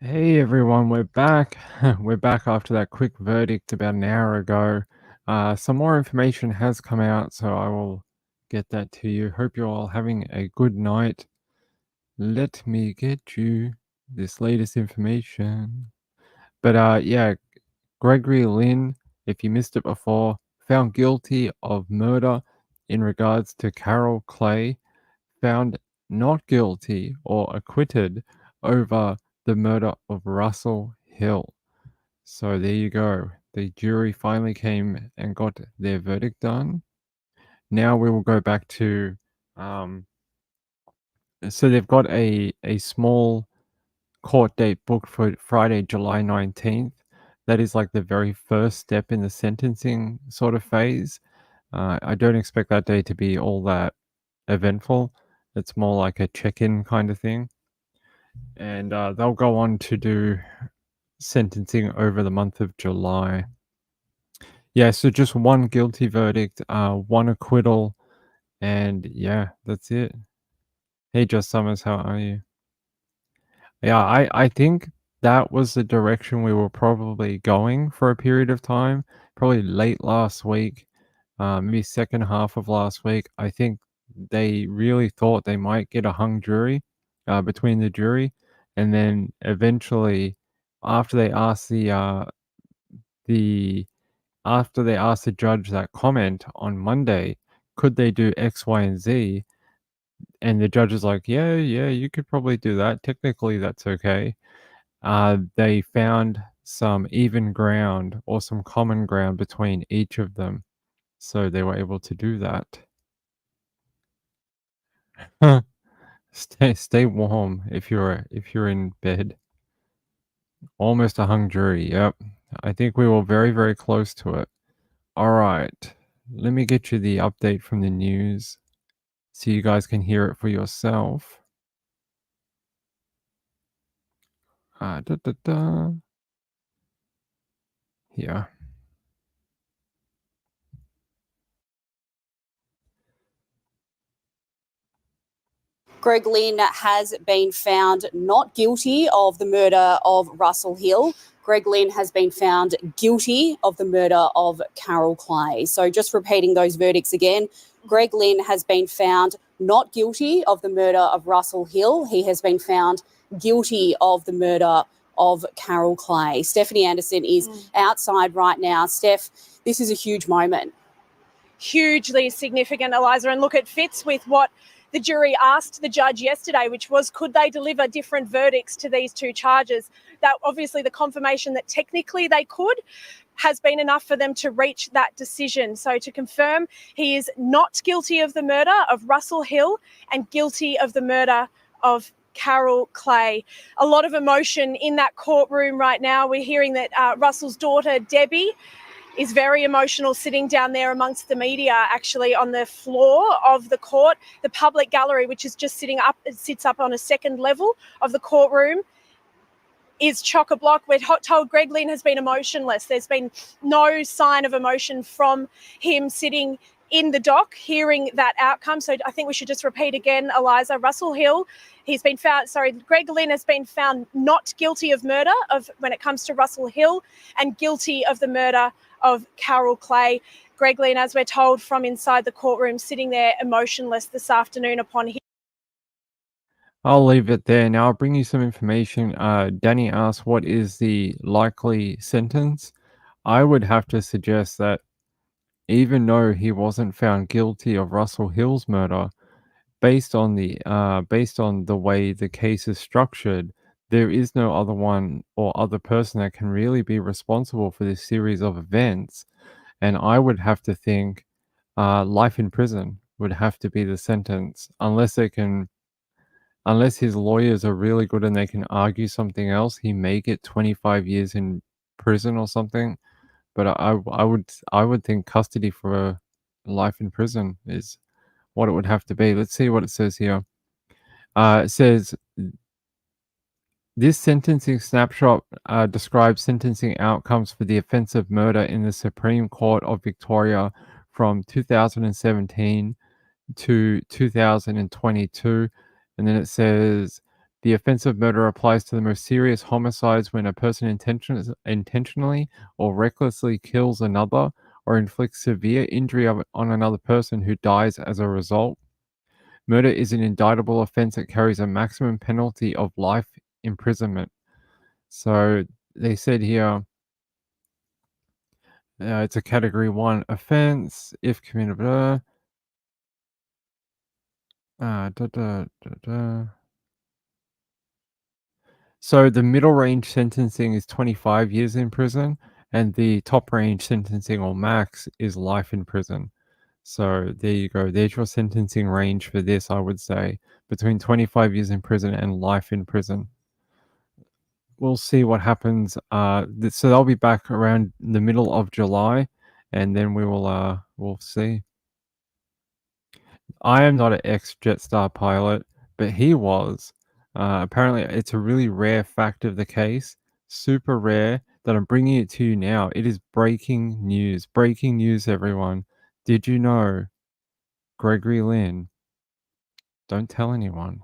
Hey everyone, we're back. We're back after that quick verdict about an hour ago. Some more information has come out, so I will get that to you. Hope you're all having a good night. Let me get you this latest information. But yeah, Gregory Lynn, if you missed it before, found guilty of murder in regards to Carol Clay, found not guilty or acquitted over the murder of Russell Hill. So there you go. The jury finally came and got their verdict done. Now we will go back to um, so they've got a small court date booked for Friday, July 19th. That is like the very first step in the sentencing sort of phase. I don't expect that day to be all that eventful. It's more like a check-in kind of thing. And they'll go on to do sentencing over the month of July. Yeah, so just one guilty verdict, one acquittal, and yeah, that's it. Hey, Just Summers, how are you? Yeah, I think that was the direction we were probably going for a period of time. Probably late last week, maybe second half of last week. I think they really thought they might get a hung jury between the jury, and then eventually, after they asked the after they asked the judge that comment on Monday, could they do X, Y, and Z? And the judge is like, yeah, yeah, you could probably do that. Technically, that's okay. They found some even ground or some common ground between each of them. So they were able to do that. Stay warm if you're in bed. Almost a hung jury. Yep. I think we were very, very close to it. All right. Let me get you the update from the news so you guys can hear it for yourself. Da, da, da. Yeah. Greg Lynn has been found not guilty of the murder of Russell Hill. Greg Lynn has been found guilty of the murder of Carol Clay. So just repeating those verdicts again, Greg Lynn has been found not guilty of the murder of Russell Hill. He has been found guilty of the murder of Carol Clay. Stephanie Anderson is outside right now. Steph, this is a huge moment. Hugely significant, Eliza, and look, it fits with what the jury asked the judge yesterday, which was, could they deliver different verdicts to these two charges? That obviously the confirmation that technically they could has been enough for them to reach that decision. So to confirm, he is not guilty of the murder of Russell Hill and guilty of the murder of Carol Clay. A lot of emotion in that courtroom right now. We're hearing that Russell's daughter, Debbie, is very emotional, sitting down there amongst the media, actually on the floor of the court. The public gallery, which is just sits up on a second level of the courtroom, is chock-a-block. We're told Greg Lynn has been emotionless. There's been no sign of emotion from him sitting in the dock, hearing that outcome. So I think we should just repeat again, Eliza. Russell Hill, Greg Lynn has been found not guilty of murder when it comes to Russell Hill, and guilty of the murder of Carol Clay. Greg Lynn, as we're told from inside the courtroom, sitting there emotionless this afternoon upon hearing. I'll leave it there. Now I'll bring you some information. Danny asked, what is the likely sentence? I would have to suggest that even though he wasn't found guilty of Russell Hill's murder, based on the way the case is structured, there is no other one or other person that can really be responsible for this series of events. And I would have to think life in prison would have to be the sentence, unless his lawyers are really good and they can argue something else. He may get 25 years in prison or something. But I would think custody for life in prison is what it would have to be. Let's see what it says here. It says this sentencing snapshot describes sentencing outcomes for the offence of murder in the Supreme Court of Victoria from 2017 to 2022. And then it says The offense of murder applies to the most serious homicides when a person intentionally or recklessly kills another or inflicts severe injury on another person who dies as a result. Murder is an indictable offense that carries a maximum penalty of life imprisonment. So they said here, it's a category 1 offense if committed. So the middle range sentencing is 25 years in prison, and the top range sentencing or max is life in prison. So there you go. There's your sentencing range for this, I would say, between 25 years in prison and life in prison. We'll see what happens. So they'll be back around the middle of July, and then we'll see. I am not an ex-Jetstar pilot, but he was. Apparently, it's a really rare fact of the case, super rare, that I'm bringing it to you now. It is breaking news. Breaking news, everyone. Did you know Gregory Lynn, don't tell anyone,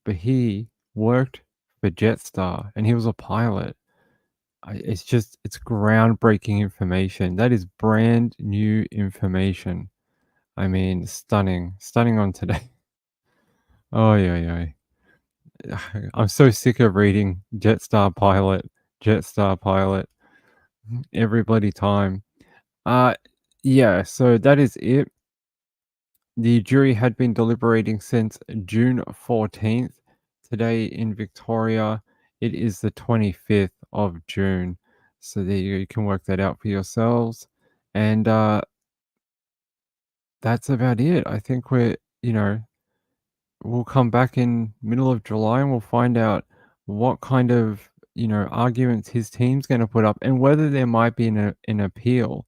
but he worked for Jetstar and he was a pilot. It's groundbreaking information. That is brand new information. I mean, stunning on today. Oh, yeah. I'm so sick of reading Jetstar pilot every bloody time. Yeah, so that is it. The jury had been deliberating since June 14th. Today in Victoria, it is the 25th of June. So there you go. You can work that out for yourselves. And that's about it. I think we'll come back in middle of July and we'll find out what kind of, arguments his team's going to put up and whether there might be an appeal.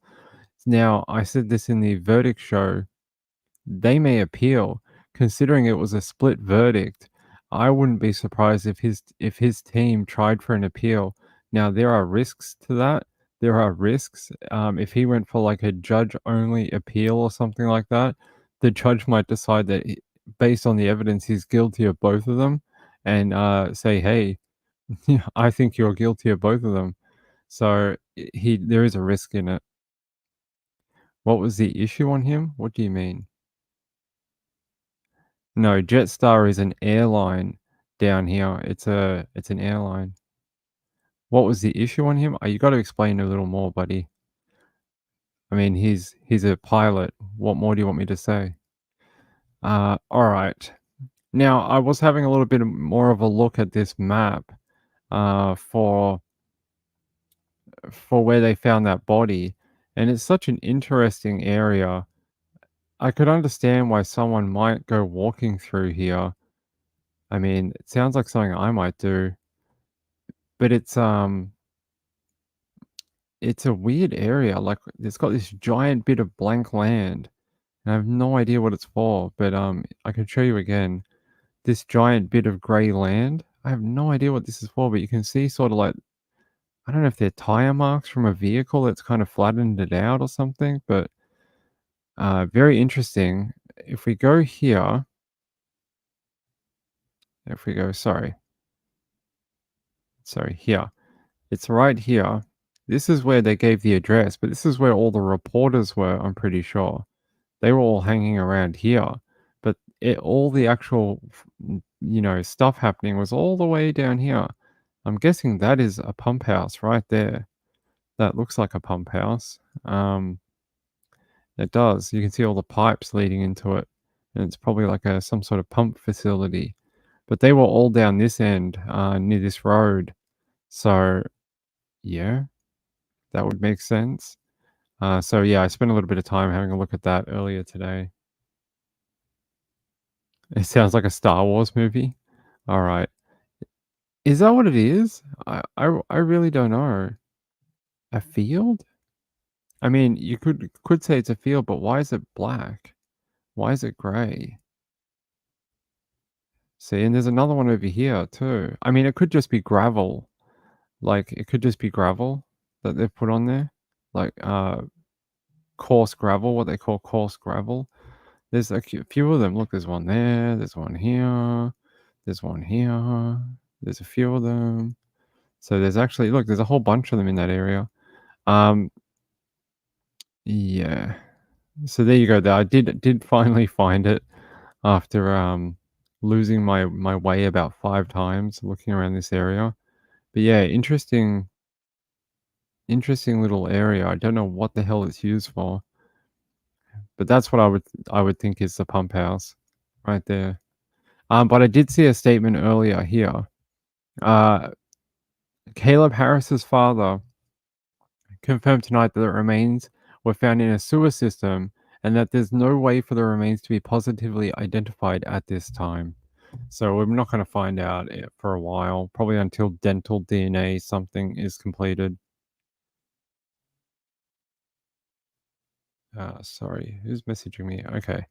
Now, I said this in the verdict show. They may appeal, considering it was a split verdict. I wouldn't be surprised if his team tried for an appeal. Now, there are risks to that. There are risks. If he went for like a judge-only appeal or something like that, the judge might decide that, based on the evidence, he's guilty of both of them, and say, "Hey, I think you're guilty of both of them." So there is a risk in it. What was the issue on him? What do you mean? No, Jetstar is an airline down here. It's an airline. What was the issue on him? You got to explain a little more, buddy. I mean, he's a pilot. What more do you want me to say? All right. Now, I was having a little bit more of a look at this map, for where they found that body, and it's such an interesting area. I could understand why someone might go walking through here. I mean, it sounds like something I might do, but it's a weird area. Like, it's got this giant bit of blank land, and I have no idea what it's for. But I can show you again. This giant bit of grey land. I have no idea what this is for, but you can see sort of like, I don't know if they're tire marks from a vehicle that's kind of flattened it out or something, but very interesting. If we go here, sorry, here. It's right here. This is where they gave the address, but this is where all the reporters were, I'm pretty sure. They were all hanging around here, but all the actual, stuff happening was all the way down here. I'm guessing that is a pump house right there. That looks like a pump house. It does. You can see all the pipes leading into it, and it's probably like some sort of pump facility. But they were all down this end, near this road. So, yeah, that would make sense. So yeah, I spent a little bit of time having a look at that earlier today. It sounds like a Star Wars movie. All right. Is that what it is? I really don't know. A field? I mean, you could say it's a field, but why is it black? Why is it gray? See, and there's another one over here too. I mean, it could just be gravel. Like, it could just be gravel that they've put on there. Like, coarse gravel, what they call coarse gravel. There's a few of them. Look, there's one there. There's one here. There's one here. There's a few of them. So there's actually, look, there's a whole bunch of them in that area. Yeah. So there you go. I did finally find it after losing my way about 5 times looking around this area. But yeah, interesting little area. I don't know what the hell it's used for, but that's what I would think is the pump house right there. But I did see a statement earlier here. Caleb Harris's father confirmed tonight that the remains were found in a sewer system and that there's no way for the remains to be positively identified at this time. So we're not going to find out for a while, probably until dental DNA something is completed. Sorry, who's messaging me? Okay.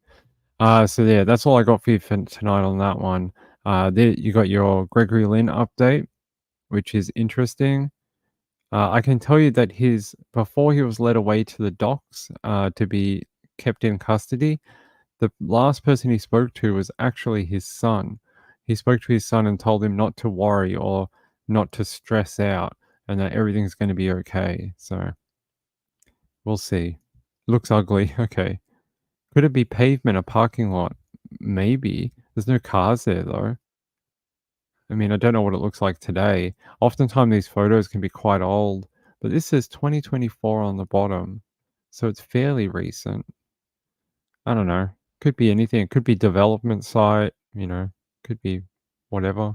So yeah, that's all I got for you for tonight on that one. There you got your Gregory Lynn update, which is interesting. I can tell you that before he was led away to the docks to be kept in custody, the last person he spoke to was actually his son. He spoke to his son and told him not to worry or not to stress out and that everything's going to be okay. So we'll see. Looks ugly. Okay. Could it be pavement, a parking lot? Maybe. There's no cars there though. I mean, I don't know what it looks like today. Oftentimes these photos can be quite old, but this says 2024 on the bottom. So it's fairly recent. I don't know. Could be anything. It could be development site, could be whatever.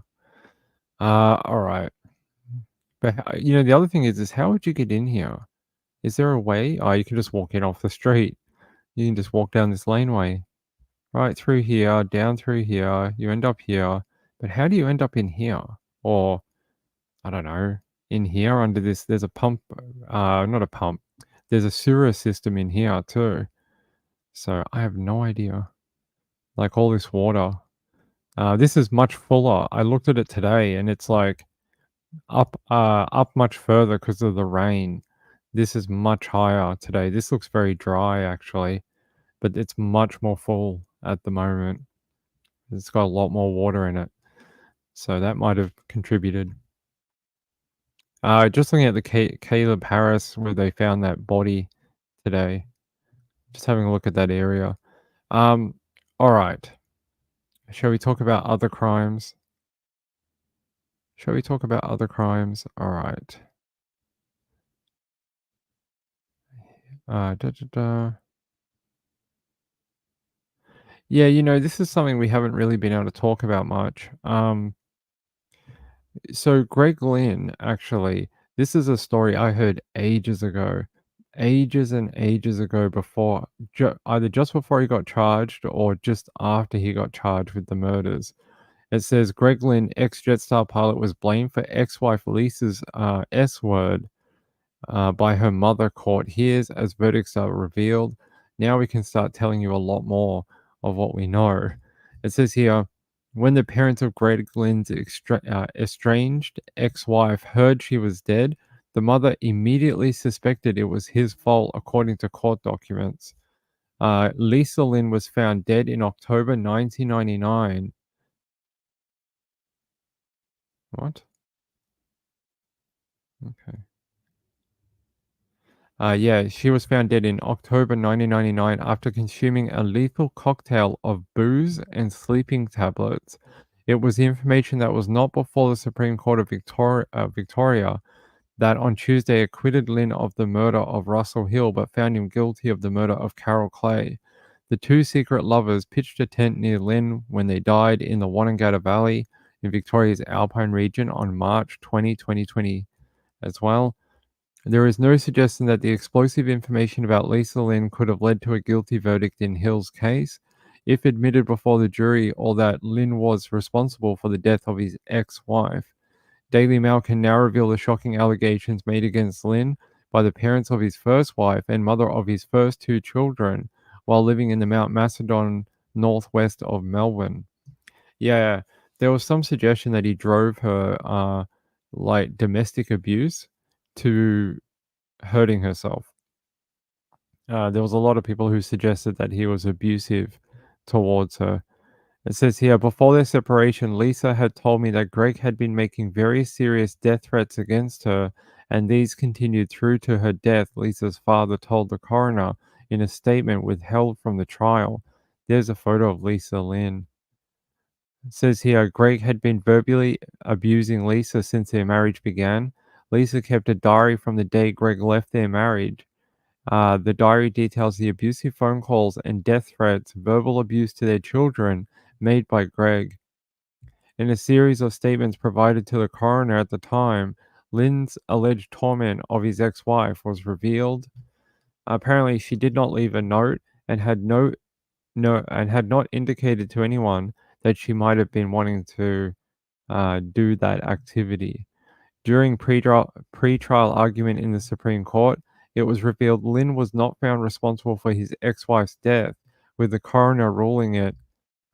All right. But the other thing is how would you get in here? Is there a way? Oh, you can just walk in off the street. You can just walk down this laneway. Right through here, down through here, you end up here. But how do you end up in here? Or I don't know, in here under this, there's a pump, not a pump. There's a sewer system in here too. So I have no idea. Like all this water. This is much fuller. I looked at it today and it's like up much further because of the rain. This is much higher today. This looks very dry actually, but it's much more full at the moment. It's got a lot more water in it. So that might have contributed. Just looking at the Caleb Harris where they found that body today. Just having a look at that area. All right. Shall we talk about other crimes? Shall we talk about other crimes? All right. Da, da, da. Yeah, this is something we haven't really been able to talk about much. So Greg Lynn, actually, this is a story I heard ages ago, ages and ages ago before, either just before he got charged or just after he got charged with the murders. It says Greg Lynn, ex-Jetstar pilot, was blamed for ex-wife Lisa's S-word by her mother court hears as verdicts are revealed. Now we can start telling you a lot more of what we know. It says here, when the parents of Greg Lynn's estranged ex-wife heard she was dead, the mother immediately suspected it was his fault, according to court documents. Lisa Lynn was found dead in October 1999. What? Okay. Yeah, she was found dead in October 1999 after consuming a lethal cocktail of booze and sleeping tablets. It was the information that was not before the Supreme Court of Victoria that on Tuesday acquitted Lynn of the murder of Russell Hill but found him guilty of the murder of Carol Clay. The two secret lovers pitched a tent near Lynn when they died in the Wonnangata Valley in Victoria's Alpine region on March 2020 as well. There is no suggestion that the explosive information about Lisa Lynn could have led to a guilty verdict in Hill's case, if admitted before the jury, or that Lynn was responsible for the death of his ex-wife. Daily Mail can now reveal the shocking allegations made against Lynn by the parents of his first wife and mother of his first two children while living in the Mount Macedon northwest of Melbourne. Yeah, there was some suggestion that he drove her like domestic abuse to hurting herself. There was a lot of people who suggested that he was abusive towards her. It says here, before their separation, Lisa had told me that Greg had been making very serious death threats against her, and these continued through to her death, Lisa's father told the coroner in a statement withheld from the trial. There's a photo of Lisa Lynn. It says here, Greg had been verbally abusing Lisa since their marriage began. Lisa kept a diary from the day Greg left their marriage. The diary details the abusive phone calls and death threats, verbal abuse to their children made by Greg. In a series of statements provided to the coroner at the time, Lynn's alleged torment of his ex-wife was revealed. Apparently, she did not leave a note and had not indicated to anyone that she might have been wanting to do that activity. During pre-trial argument in the Supreme Court, it was revealed Lynn was not found responsible for his ex-wife's death, with the coroner ruling it,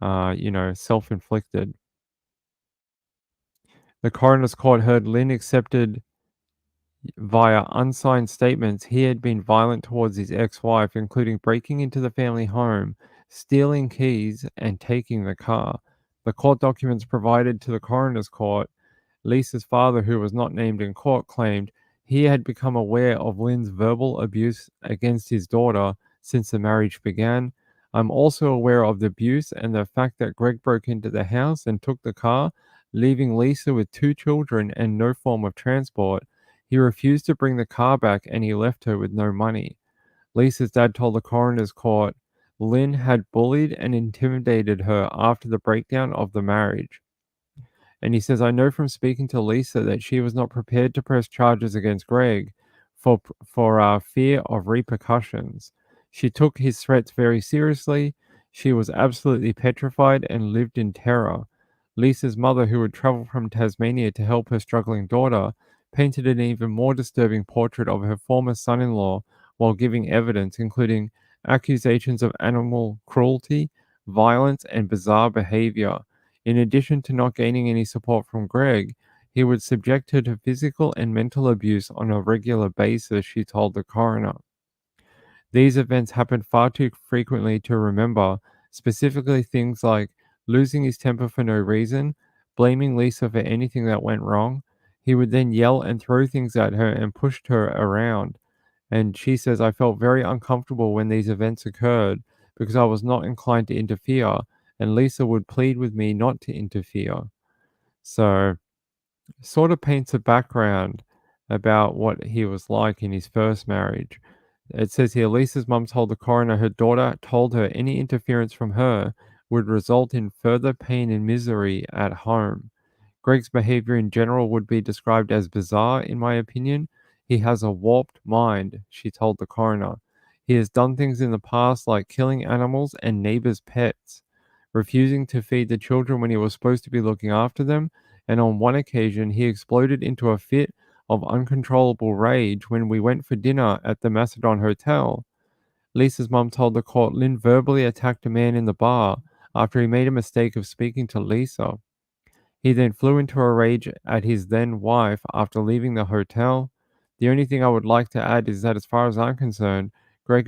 self-inflicted. The coroner's court heard Lynn accepted via unsigned statements he had been violent towards his ex-wife, including breaking into the family home, stealing keys, and taking the car. The court documents provided to the coroner's court, Lisa's father, who was not named in court, claimed he had become aware of Lynn's verbal abuse against his daughter since the marriage began. I'm also aware of the abuse and the fact that Greg broke into the house and took the car, leaving Lisa with 2 children and no form of transport. He refused to bring the car back and he left her with no money. Lisa's dad told the coroner's court Lynn had bullied and intimidated her after the breakdown of the marriage. And he says, I know from speaking to Lisa that she was not prepared to press charges against Greg for fear of repercussions. She took his threats very seriously. She was absolutely petrified and lived in terror. Lisa's mother, who would travel from Tasmania to help her struggling daughter, painted an even more disturbing portrait of her former son-in-law while giving evidence, including accusations of animal cruelty, violence, and bizarre behavior. In addition to not gaining any support from Greg, he would subject her to physical and mental abuse on a regular basis, she told the coroner. These events happened far too frequently to remember, specifically things like losing his temper for no reason, blaming Lisa for anything that went wrong. He would then yell and throw things at her and pushed her around. And she says, I felt very uncomfortable when these events occurred because I was not inclined to interfere, and Lisa would plead with me not to interfere. So, sort of paints a background about what he was like in his first marriage. It says here Lisa's mum told the coroner her daughter told her any interference from her would result in further pain and misery at home. Greg's behavior in general would be described as bizarre, in my opinion. He has a warped mind, she told the coroner. He has done things in the past like killing animals and neighbors' pets, refusing to feed the children when he was supposed to be looking after them, and on one occasion he exploded into a fit of uncontrollable rage when we went for dinner at the Macedon Hotel. Lisa's mum told the court Lynn verbally attacked a man in the bar after he made a mistake of speaking to Lisa. He then flew into a rage at his then wife after leaving the hotel. The only thing I would like to add is that, as far as I'm concerned, Greg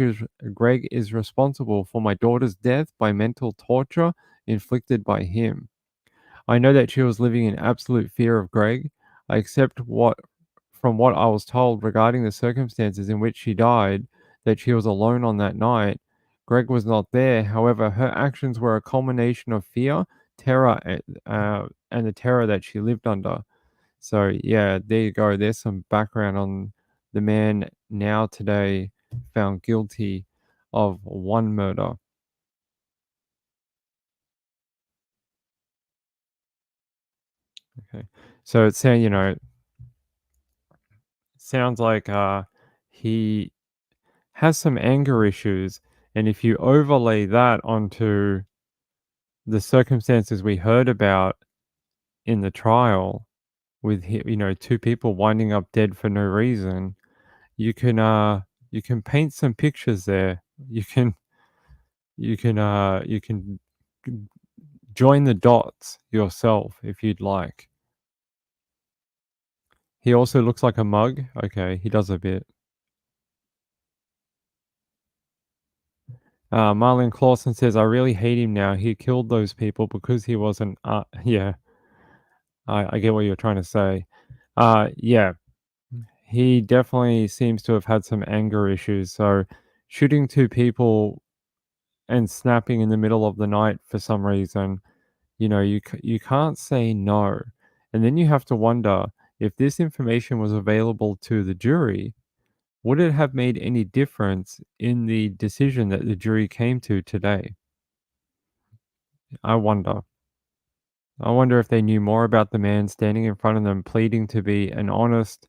is responsible for my daughter's death by mental torture inflicted by him. I know that she was living in absolute fear of Greg. I accept from what I was told regarding the circumstances in which she died, that she was alone on that night. Greg was not there. However, her actions were a culmination of fear, terror, and the terror that she lived under. So, yeah, there you go. There's some background on the man now today found guilty of one murder. Okay. So it's saying, sounds like he has some anger issues, and if you overlay that onto the circumstances we heard about in the trial with 2 people winding up dead for no reason, you can paint some pictures there. You can join the dots yourself if you'd like. He also looks like a mug. Okay, he does a bit. Marlon Clausen says, I really hate him now. He killed those people because he wasn't. Yeah, I get what you're trying to say. Yeah, he definitely seems to have had some anger issues. So shooting two people and snapping in the middle of the night for some reason, you can't say no. And then you have to wonder if this information was available to the jury, would it have made any difference in the decision that the jury came to today? I wonder. I wonder if they knew more about the man standing in front of them pleading to be an honest,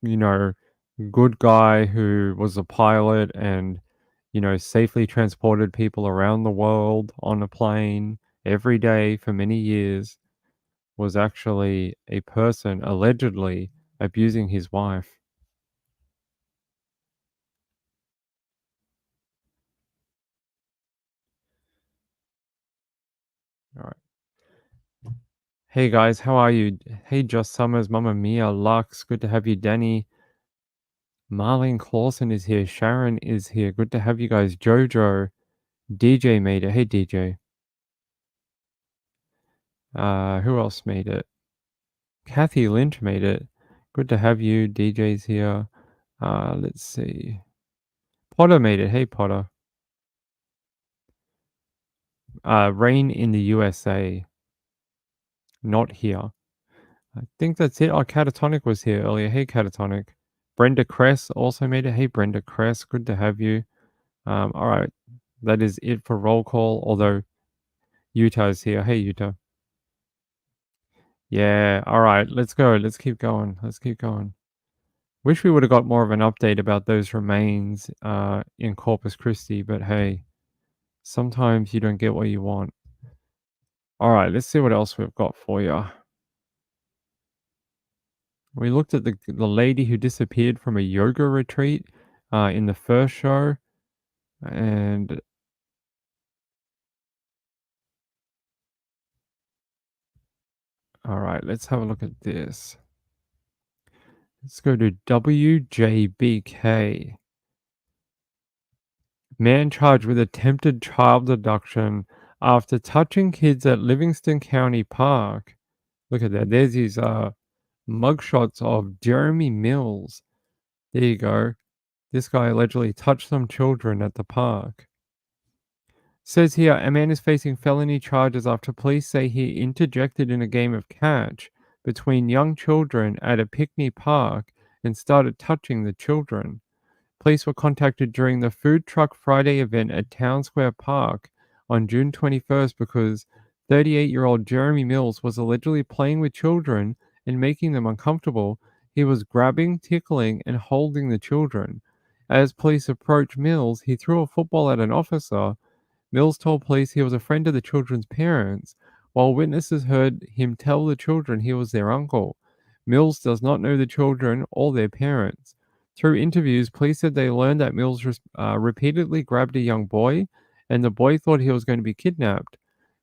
you know, good guy who was a pilot and, safely transported people around the world on a plane every day for many years, was actually a person allegedly abusing his wife. All right. Hey guys, how are you? Hey, Josh Summers, Mama Mia, Lux, good to have you. Danny, Marlene Clausen is here. Sharon is here. Good to have you guys. Jojo, DJ made it. Hey, DJ. Who else made it? Kathy Lynch made it. Good to have you. DJ's here. Let's see. Potter made it. Hey, Potter. Rain in the USA. Not here. I think that's it. Oh, Catatonic was here earlier. Hey, Catatonic. Brenda Kress also made it. Hey, Brenda Kress. Good to have you. All right. That is it for roll call, although Utah is here. Hey, Utah. Yeah. All right. Let's go. Let's keep going. Let's keep going. Wish we would have got more of an update about those remains in Corpus Christi, but hey, sometimes you don't get what you want. All right. Let's see what else we've got for you. We looked at the lady who disappeared from a yoga retreat in the first show. And all right, let's have a look at this. Let's go to WJBK. Man charged with attempted child abduction after touching kids at Livingston County Park. Look at that. There's these mugshots of Jeremy Mills. There you go. This guy allegedly touched some children at the park. Says here, a man is facing felony charges after police say he interjected in a game of catch between young children at a picnic park and started touching the children. Police were contacted during the Food Truck Friday event at Town Square Park on June 21st because 38-year-old Jeremy Mills was allegedly playing with children and making them uncomfortable. He was grabbing, tickling, and holding the children. As police approached Mills, he threw a football at an officer. Mills told police he was a friend of the children's parents, while witnesses heard him tell the children he was their uncle. Mills does not know the children or their parents. Through interviews, police said they learned that Mills repeatedly grabbed a young boy, and the boy thought he was going to be kidnapped.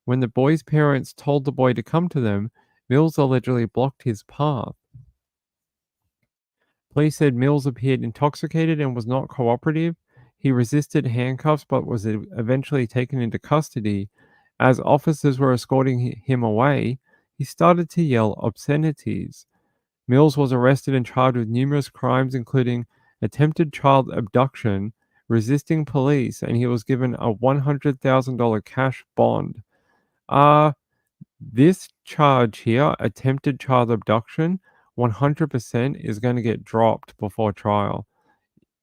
When the boy's parents told the boy to come to them, Mills allegedly blocked his path. Police said Mills appeared intoxicated and was not cooperative. He resisted handcuffs but was eventually taken into custody. As officers were escorting him away, he started to yell obscenities. Mills was arrested and charged with numerous crimes, including attempted child abduction, resisting police, and he was given a $100,000 cash bond. This charge here, attempted child abduction, 100% is going to get dropped before trial.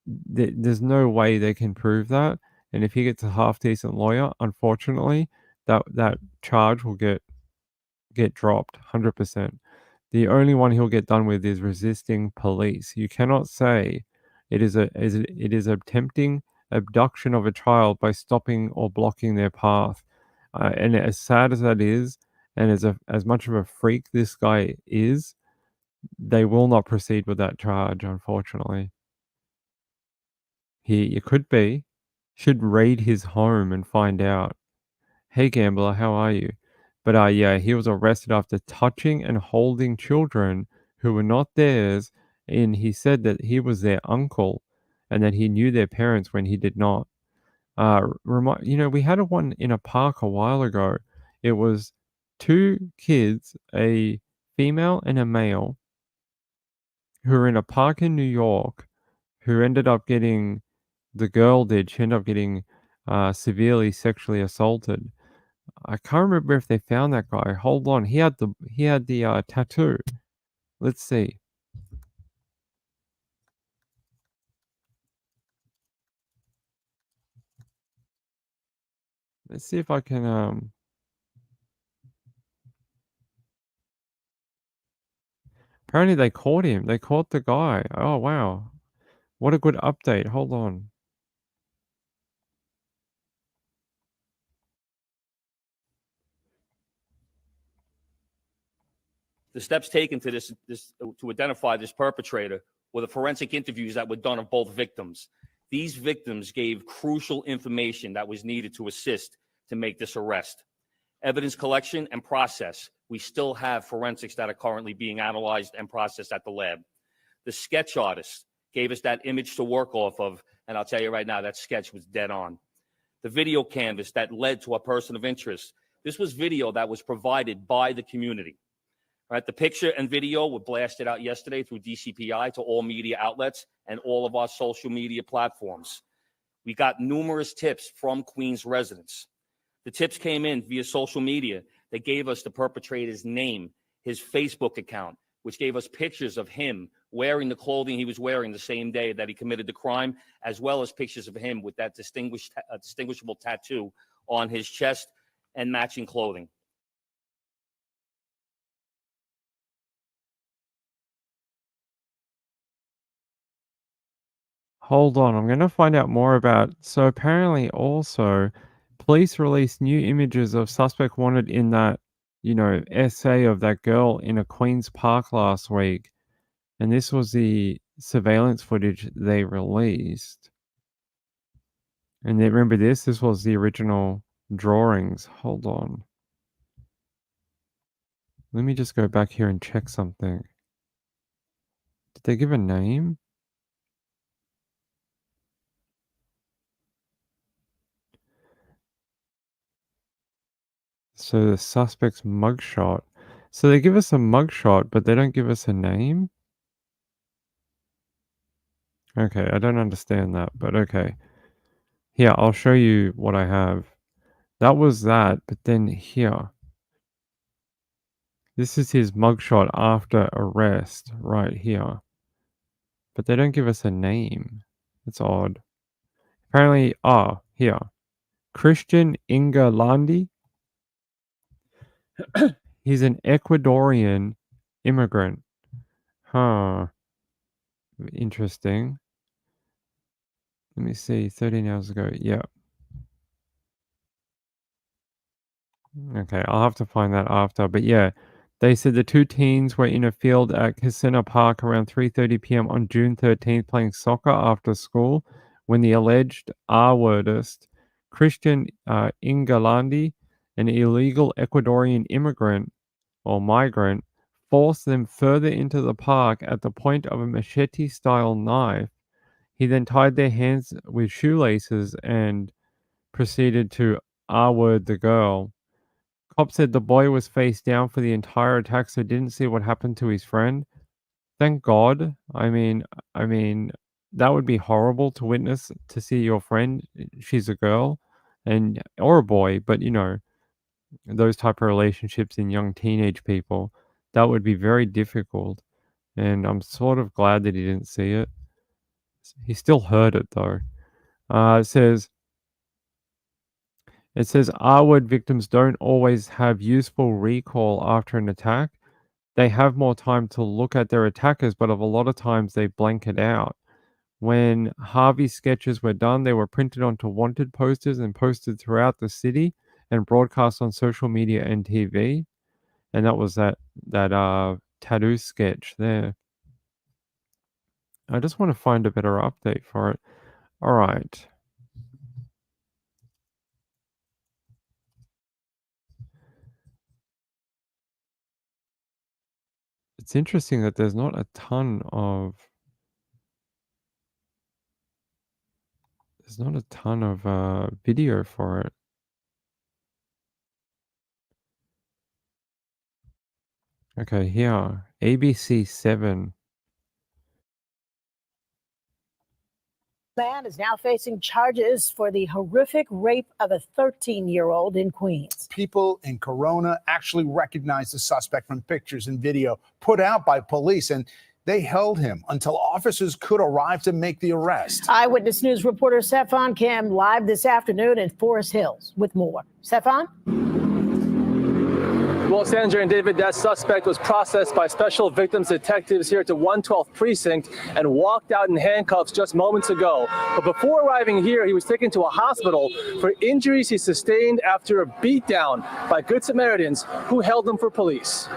There's no way they can prove that. And if he gets a half decent lawyer, unfortunately, that charge will get dropped 100%. The only one he'll get done with is resisting police. You cannot say it is attempting abduction of a child by stopping or blocking their path. And as sad as that is, and as much of a freak this guy is, they will not proceed with that charge, unfortunately. It could be. Should raid his home and find out. Hey, gambler, how are you? But yeah, he was arrested after touching and holding children who were not theirs, and he said that he was their uncle and that he knew their parents when he did not. We had a one in a park a while ago. It was 2 kids, a female and a male, who were in a park in New York, who ended up getting she ended up getting, severely sexually assaulted. I can't remember if they found that guy. Hold on, he had the tattoo. Let's see. Let's see if I can, apparently they caught him. They caught the guy. Oh, wow. What a good update. Hold on. The steps taken to to identify this perpetrator were the forensic interviews that were done of both victims. These victims gave crucial information that was needed to assist to make this arrest. Evidence collection and process. We still have forensics that are currently being analyzed and processed at the lab. The sketch artist gave us that image to work off of, and I'll tell you right now, that sketch was dead on. The video canvas that led to a person of interest. This was video that was provided by the community. Right, the picture and video were blasted out yesterday through DCPI to all media outlets and all of our social media platforms. We got numerous tips from Queens residents. The tips came in via social media. They gave us the perpetrator's name, his Facebook account, which gave us pictures of him wearing the clothing he was wearing the same day that he committed the crime, as well as pictures of him with that distinguishable tattoo on his chest and matching clothing. Hold on, I'm gonna find out more about. So apparently also, police released new images of suspect wanted in that, essay of that girl in a Queen's Park last week, and this was the surveillance footage they released. And then remember this? This was the original drawings. Hold on. Let me just go back here and check something. Did they give a name? So the suspect's mugshot. So they give us a mugshot, but they don't give us a name? Okay, I don't understand that, but okay. Here, I'll show you what I have. That was that, but then here. This is his mugshot after arrest, right here. But they don't give us a name. It's odd. Apparently, here. Christian Ingalandi. He's an Ecuadorian immigrant. Huh. Interesting. Let me see. 13 hours ago. Yeah. Okay, I'll have to find that after. But yeah, they said the 2 teens were in a field at Casino Park around 3:30 p.m. on June 13th playing soccer after school when the alleged R-wordist Christian Ingalandi, an illegal Ecuadorian immigrant or migrant, forced them further into the park at the point of a machete-style knife. He then tied their hands with shoelaces and proceeded to R-word the girl. Cobb said the boy was face down for the entire attack, so didn't see what happened to his friend. Thank God. I mean, that would be horrible to witness, to see your friend. She's a girl, and or a boy, but those type of relationships in young teenage people, that would be very difficult. And I'm sort of glad that he didn't see it. He still heard it though. It says R-word victims don't always have useful recall after an attack. They have more time to look at their attackers, but of a lot of times they blank it out. When Harvey's sketches were done, they were printed onto wanted posters and posted throughout the city and broadcast on social media and TV. And that was that tattoo sketch there. I just want to find a better update for it. All right. It's interesting that there's not a ton of There's not a ton of video for it. Okay, here, ABC 7. Man is now facing charges for the horrific rape of a 13-year-old in Queens. People in Corona actually recognized the suspect from pictures and video put out by police, and they held him until officers could arrive to make the arrest. Eyewitness News reporter Stefan Kim live this afternoon in Forest Hills with more. Stefan? Well, Sandra and David, that suspect was processed by special victims detectives here at the 112th precinct and walked out in handcuffs just moments ago. But before arriving here, he was taken to a hospital for injuries he sustained after a beatdown by Good Samaritans who held him for police.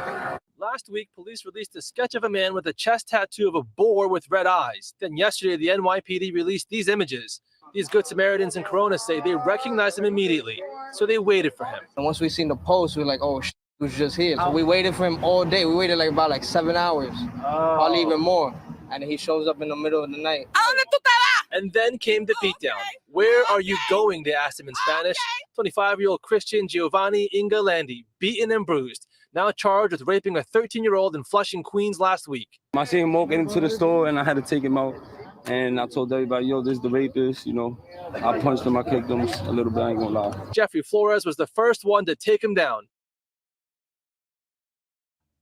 Last week, police released a sketch of a man with a chest tattoo of a boar with red eyes. Then yesterday, the NYPD released these images. These Good Samaritans in Corona say they recognized him immediately, so they waited for him. And once we seen the post, we were like, oh, he was just here. So we waited for him all day. We waited about 7 hours, probably even more. And he shows up in the middle of the night. And then came the beatdown. Where are you going? They asked him in Spanish. 25-year-old Christian Giovanni Inga Landi, beaten and bruised, now charged with raping a 13-year-old in Flushing, Queens last week. I seen him walking into the store and I had to take him out. And I told everybody, yo, this is the rapist, you know. I punched him, I kicked him a little bit, I ain't gonna lie. Jeffrey Flores was the first one to take him down.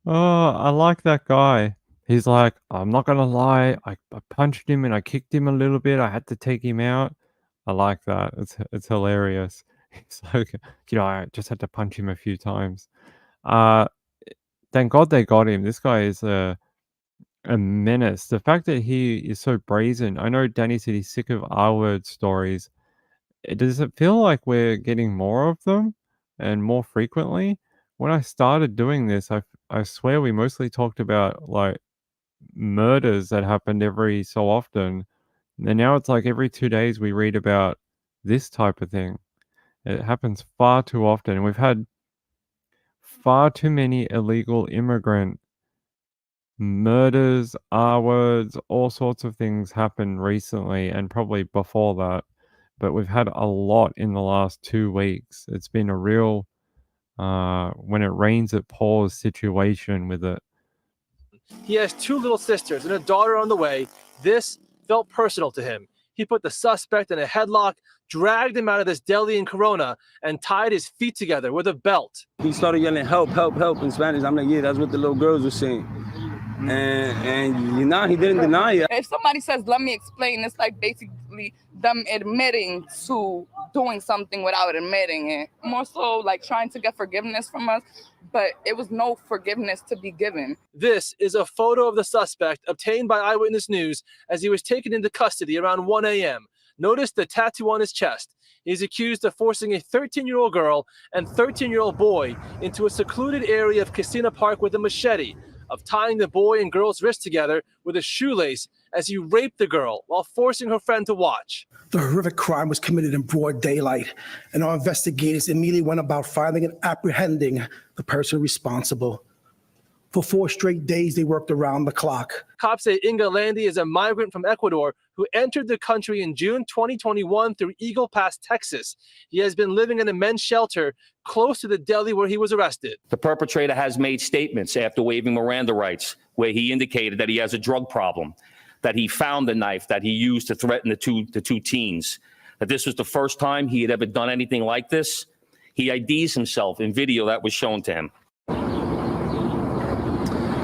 Oh, I like that guy. He's like, I'm not gonna lie, I punched him and I kicked him a little bit. I had to take him out. I like that. It's hilarious. He's like, I just had to punch him a few times. Thank God they got him. This guy is a menace. The fact that he is so brazen. I know Danny said he's sick of R-word stories. Does it feel like we're getting more of them and more frequently? When I started doing this, I swear we mostly talked about like murders that happened every so often. And now it's like every 2 days we read about this type of thing. It happens far too often. And we've had far too many illegal immigrant murders, R-words, all sorts of things happen recently and probably before that. But we've had a lot in the last 2 weeks. It's been a real when it rains, it pours situation with it. He has 2 little sisters and a daughter on the way. This felt personal to him. He put the suspect in a headlock, dragged him out of this deli in Corona, and tied his feet together with a belt. He started yelling, help, help, help in Spanish. I'm like, yeah, that's what the little girls were saying. And he didn't deny it. If somebody says, let me explain, it's like basically them admitting to doing something without admitting it. More so like trying to get forgiveness from us, but it was no forgiveness to be given. This is a photo of the suspect obtained by Eyewitness News as he was taken into custody around 1 a.m. Notice the tattoo on his chest. He's accused of forcing a 13-year-old girl and 13-year-old boy into a secluded area of Casino Park with a machete, of tying the boy and girl's wrists together with a shoelace as he raped the girl while forcing her friend to watch. The horrific crime was committed in broad daylight, and our investigators immediately went about finding and apprehending the person responsible. For 4 straight days, they worked around the clock. Cops say Inga Landi is a migrant from Ecuador who entered the country in June 2021 through Eagle Pass, Texas. He has been living in a men's shelter close to the deli where he was arrested. The perpetrator has made statements after waiving Miranda rights where he indicated that he has a drug problem, that he found the knife that he used to threaten the two teens, that this was the first time he had ever done anything like this. He IDs himself in video that was shown to him.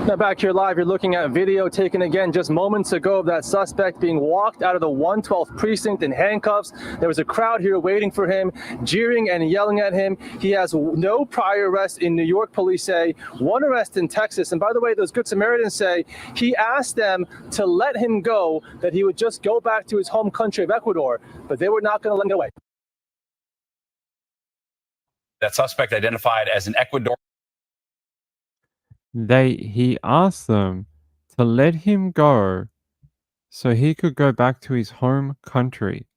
Now back here live, you're looking at video taken again just moments ago of that suspect being walked out of the 112th precinct in handcuffs. There was a crowd here waiting for him, jeering and yelling at him. He has no prior arrests in New York, police say, 1 arrest in Texas. And by the way, those Good Samaritans say he asked them to let him go, that he would just go back to his home country of Ecuador, but they were not going to let him go away. That suspect identified as an Ecuadorian. He asked them to let him go so he could go back to his home country.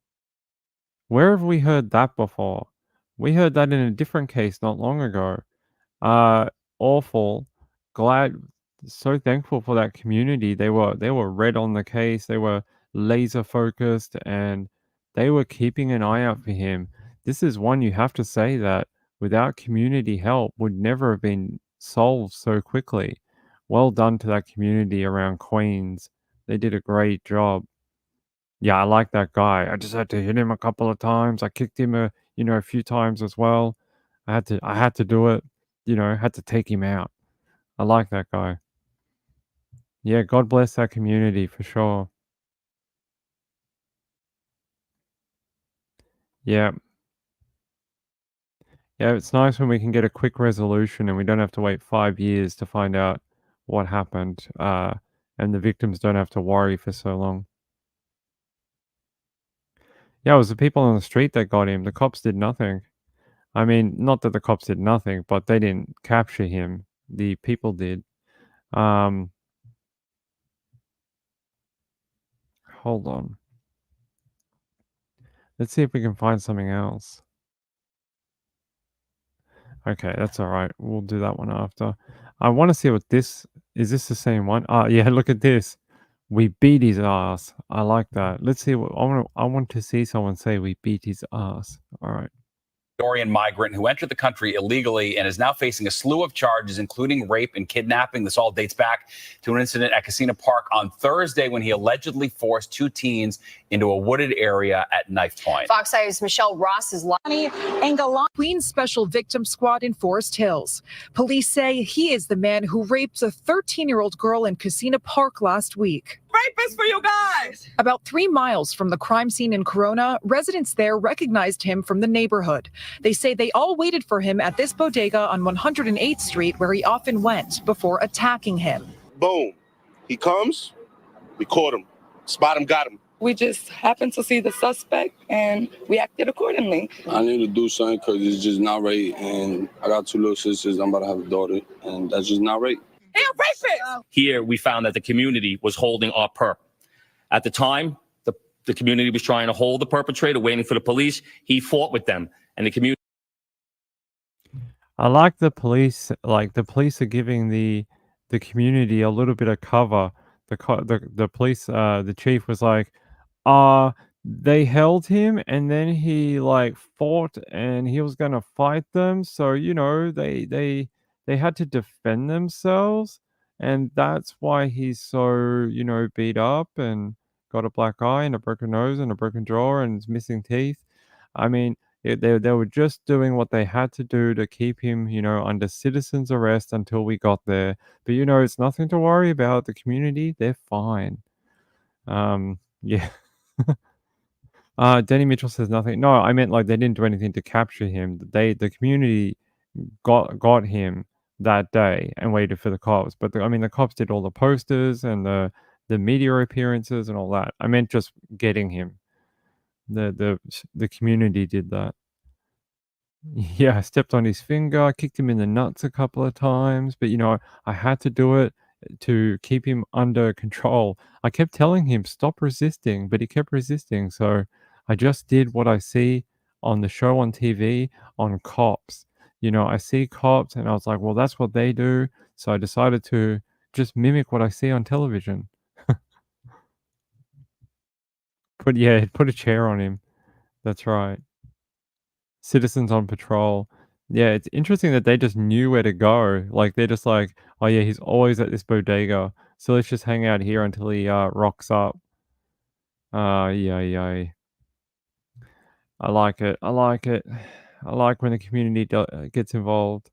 Where have we heard that before? We heard that in a different case not long ago. Awful. Glad, so thankful for that community. They were red on the case. They were laser focused and They were keeping an eye out for him. This is one you have to say that without community help would never have been solved so quickly. Well done to that community around Queens. They did a great job. Yeah, I like that guy. I just had to hit him a couple of times. I kicked him a few times as well. I had to do it. Had to take him out. I like that guy. Yeah, God bless that community for sure. Yeah. Yeah, it's nice when we can get a quick resolution and we don't have to wait 5 years to find out what happened, and the victims don't have to worry for so long. Yeah, it was the people on the street that got him. The cops did nothing. I mean, not that the cops did nothing, but they didn't capture him. The people did. Um, hold on. Let's see if we can find something else. Okay, that's all right. We'll do that one after. I want to see what this is. This the same one? Yeah. Look at this. We beat his ass. I like that. Let's see what I want to see someone say. We beat his ass. All right. Ecuadorian migrant who entered the country illegally and is now facing a slew of charges, including rape and kidnapping. This all dates back to an incident at Casino Park on Thursday when he allegedly forced 2 teens into a wooded area at knife point. Fox 5's Michelle Ross is live. Queens Special Victim Squad in Forest Hills. Police say he is the man who raped a 13-year-old girl in Casino Park last week. Rapist for you guys! About 3 miles from the crime scene in Corona, residents there recognized him from the neighborhood. They say they all waited for him at this bodega on 108th Street, where he often went, before attacking him. Boom. He comes, we caught him. Spot him, got him. We just happened to see the suspect and we acted accordingly. I need to do something because it's just not right. And I got 2 little sisters. I'm about to have a daughter. And that's just not right. He a rapist! Here, we found that the community was holding our perp. At the time, the community was trying to hold the perpetrator, waiting for the police. He fought with them, and the community. I like the police. Like the police are giving the community a little bit of cover. The police, the chief was like, they held him, and then he like fought, and he was gonna fight them. So they had to defend themselves, and that's why he's so beat up and got a black eye and a broken nose and a broken jaw and is missing teeth. I mean, they were just doing what they had to do to keep him, under citizen's arrest until we got there. But it's nothing to worry about. The community, they're fine. Yeah. Danny Mitchell says nothing. No, I meant like they didn't do anything to capture him. The community got him that day and waited for the cops. But the cops did all the posters and the media appearances and all that. I meant just getting him. The community did that. Yeah, I stepped on his finger, kicked him in the nuts a couple of times, but I had to do it to keep him under control. I kept telling him stop resisting, but he kept resisting. So I just did what I see on the show on TV on cops. I see cops and I was like, well, that's what they do. So I decided to just mimic what I see on television. Put a chair on him. That's right. Citizens on patrol. Yeah, it's interesting that they just knew where to go. Like they're just like, oh yeah, he's always at this bodega, so let's just hang out here until he rocks up. Yeah. I like it. I like it. I like when the community gets involved.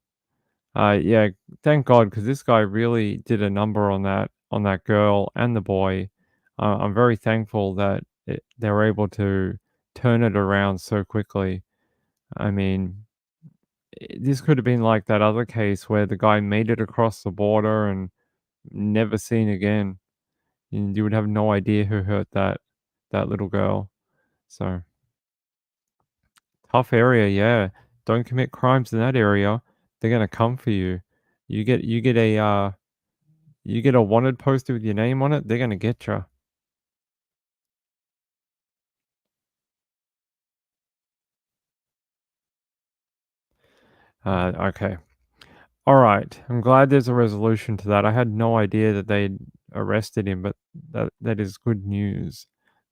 Yeah, thank God, because this guy really did a number on that girl and the boy. I'm very thankful that they were able to turn it around so quickly. I mean, this could have been like that other case where the guy made it across the border and never seen again. And you would have no idea who hurt that little girl. So tough area, yeah. Don't commit crimes in that area. They're gonna come for you. You get a wanted poster with your name on it. They're gonna get you. Okay. All right. I'm glad there's a resolution to that. I had no idea that they'd arrested him, but that is good news.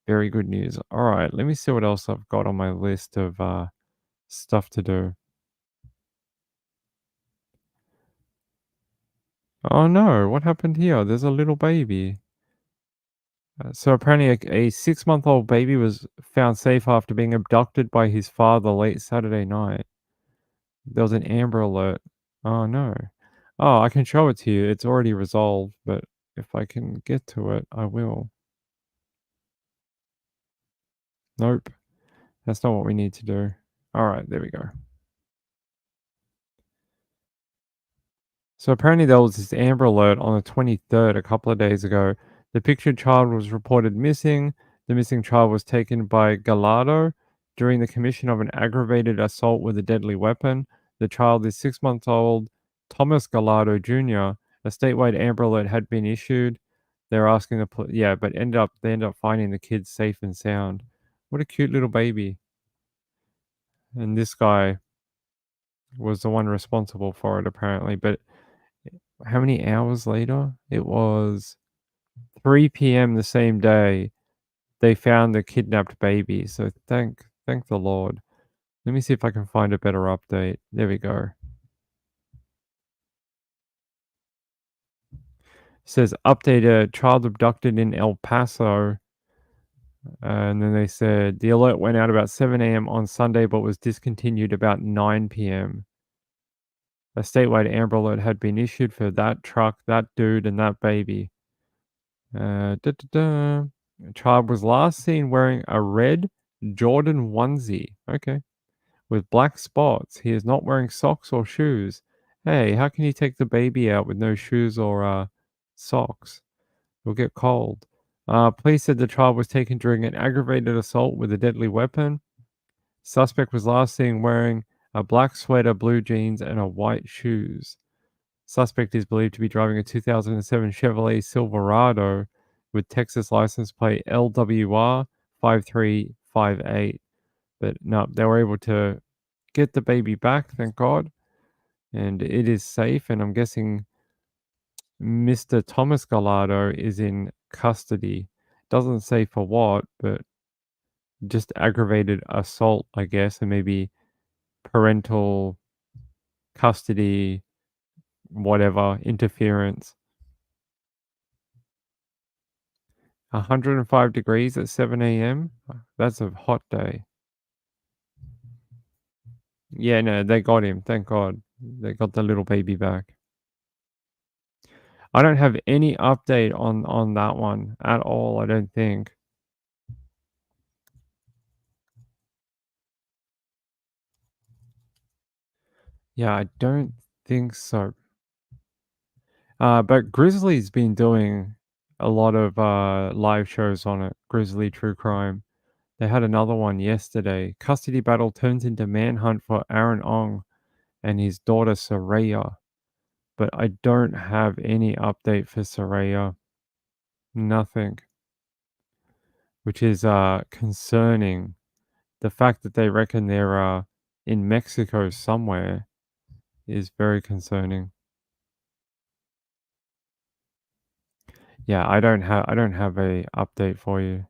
Very good news. All right, let me see what else I've got on my list of stuff to do. Oh no, what happened here? There's a little baby. So apparently a 6-month-old baby was found safe after being abducted by his father late Saturday night. There was an Amber Alert. Oh no. Oh, I can show it to you. It's already resolved, but if I can get to it, I will. Nope. That's not what we need to do. All right, there we go. So apparently there was this Amber Alert on the 23rd, a couple of days ago. The pictured child was reported missing. The missing child was taken by Gallardo during the commission of an aggravated assault with a deadly weapon. The child is 6 months old, Thomas Gallardo Jr. A statewide Amber Alert had been issued. They're asking the but they ended up finding the kid safe and sound. What a cute little baby. And this guy was the one responsible for it apparently, but how many hours later? It was 3 p.m. the same day they found the kidnapped baby. So thank the Lord. Let me see if I can find a better update. There we go. It says updated child abducted in El Paso. And then they said the alert went out about 7 a.m. on Sunday, but was discontinued about 9 p.m. A statewide Amber Alert had been issued for that truck, that dude, and that baby. A child was last seen wearing a red Jordan onesie. Okay. With black spots. He is not wearing socks or shoes. Hey, how can you take the baby out with no shoes or socks? It'll get cold. Police said the child was taken during an aggravated assault with a deadly weapon. Suspect was last seen wearing a black sweater, blue jeans, and a white shoes. Suspect is believed to be driving a 2007 Chevrolet Silverado with Texas license plate LWR 5358. But no, they were able to get the baby back, thank God. And it is safe. And I'm guessing Mr. Thomas Gallardo is in custody. Doesn't say for what, but just aggravated assault, I guess, and maybe parental custody, whatever, interference. 105 degrees at 7 a.m. That's a hot day. Yeah, no, they got him. Thank God. They got the little baby back. I don't have any update on that one at all, I don't think. Yeah, I don't think so. But Grizzly's been doing a lot of live shows on it. Grizzly True Crime. They had another one yesterday. Custody battle turns into manhunt for Aaron Ong and his daughter Soraya. But I don't have any update for Soraya. Nothing. Which is concerning. The fact that they reckon they're in Mexico somewhere is very concerning. Yeah, I don't have a update for you.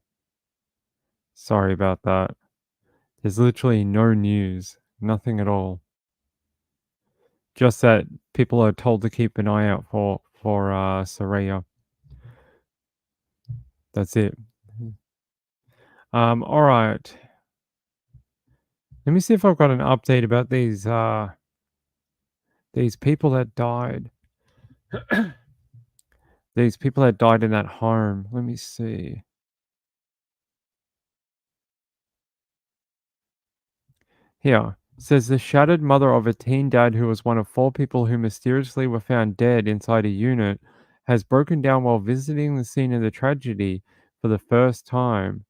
Sorry about that. There's literally no news, nothing at all. Just that people are told to keep an eye out for Soraya. That's it. All right. Let me see if I've got an update about these people that died. These people that died in that home. Let me see. Here, says the shattered mother of a teen dad who was one of 4 people who mysteriously were found dead inside a unit has broken down while visiting the scene of the tragedy for the first time.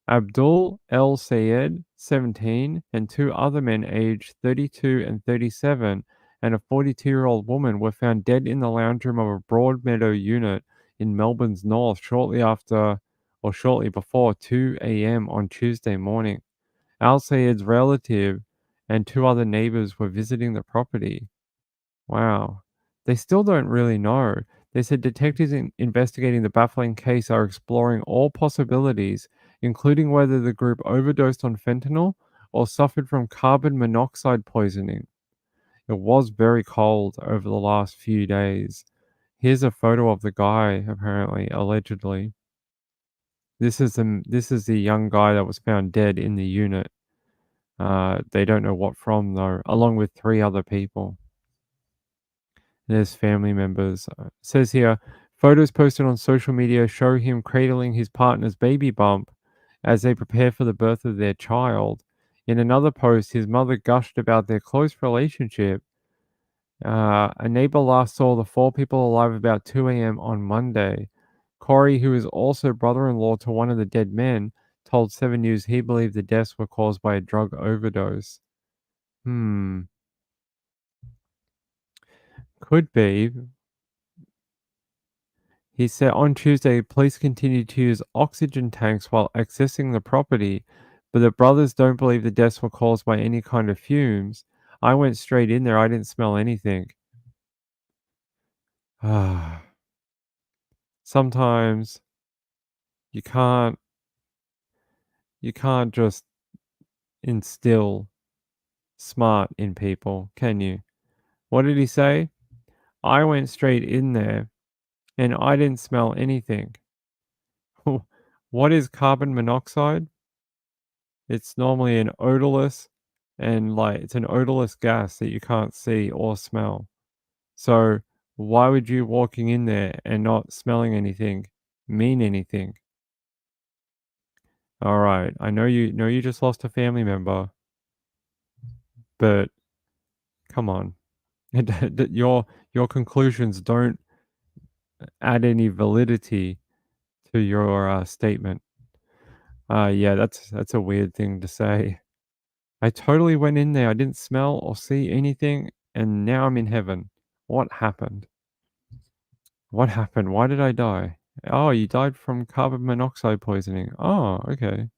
Abdul El Sayed, 17, and 2 other men aged 32 and 37, and a 42-year-old woman were found dead in the lounge room of a Broadmeadow unit in Melbourne's north shortly before 2 a.m. on Tuesday morning. Al Sayed's relative and 2 other neighbors were visiting the property. Wow. They still don't really know. They said detectives investigating the baffling case are exploring all possibilities, including whether the group overdosed on fentanyl or suffered from carbon monoxide poisoning. It was very cold over the last few days. Here's a photo of the guy, apparently, allegedly. This is the young guy that was found dead in the unit. They don't know what from, though, along with 3 other people. There's family members. It says here, photos posted on social media show him cradling his partner's baby bump as they prepare for the birth of their child. In another post, his mother gushed about their close relationship. A neighbor last saw the 4 people alive about 2 a.m. on Monday. Corey, who is also brother-in-law to one of the dead men, told 7 News he believed the deaths were caused by a drug overdose. Could be. He said on Tuesday, police continued to use oxygen tanks while accessing the property, but the brothers don't believe the deaths were caused by any kind of fumes. I went straight in there. I didn't smell anything. Sometimes you can't just instill smart in people, can you? What did he say? I went straight in there and I didn't smell anything. What is carbon monoxide? It's normally an odorless it's an odorless gas that you can't see or smell. So why would you walking in there and not smelling anything mean anything? All right, I know you just lost a family member, but come on. Your conclusions don't add any validity to your statement. Yeah, that's a weird thing to say. I totally went in there. I didn't smell or see anything, and now I'm in heaven. What happened? What happened? Why did I die? Oh, you died from carbon monoxide poisoning. Oh, okay.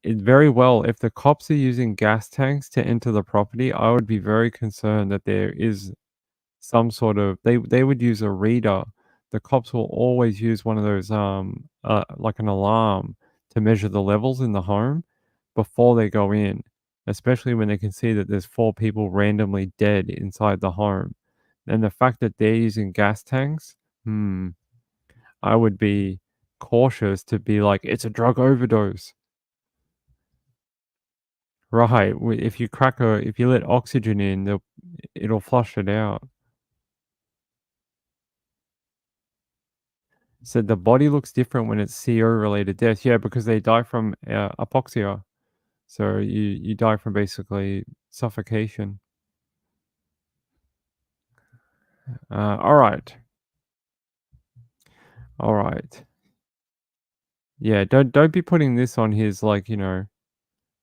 It very well. If the cops are using gas tanks to enter the property, I would be very concerned that there is some sort of they would use a reader. The cops will always use one of those like an alarm to measure the levels in the home before they go in, especially when they can see that there's 4 people randomly dead inside the home. And the fact that they're using gas tanks, I would be cautious to be like, it's a drug overdose. Right. If you let oxygen in, it'll flush it out. Said the body looks different when it's CO related death. Yeah, because they die from apoxia. So you die from basically suffocation. All right. All right. Yeah, don't be putting this on his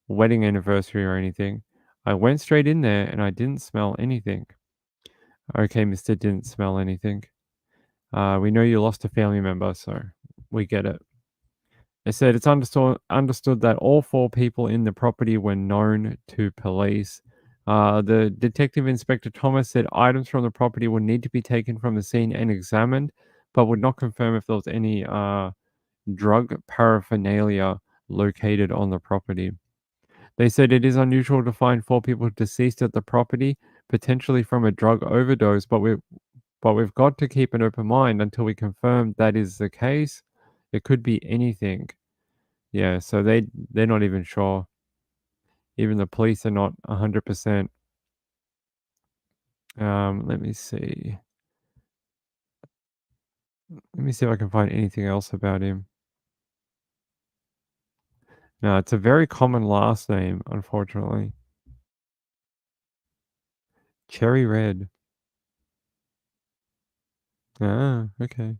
wedding anniversary or anything. I went straight in there and I didn't smell anything. Okay, Mr. Didn't smell anything. We know you lost a family member, so we get it. They said it's understood that all 4 people in the property were known to police. The detective inspector Thomas said items from the property would need to be taken from the scene and examined, but would not confirm if there was any drug paraphernalia located on the property. They said it is unusual to find 4 people deceased at the property, potentially from a drug overdose, but we've got to keep an open mind until we confirm that is the case. It could be anything. Yeah, so they're not even sure. Even the police are not 100%. Let me see. Let me see if I can find anything else about him. No, it's a very common last name, unfortunately. Cherry Red. Ah, okay.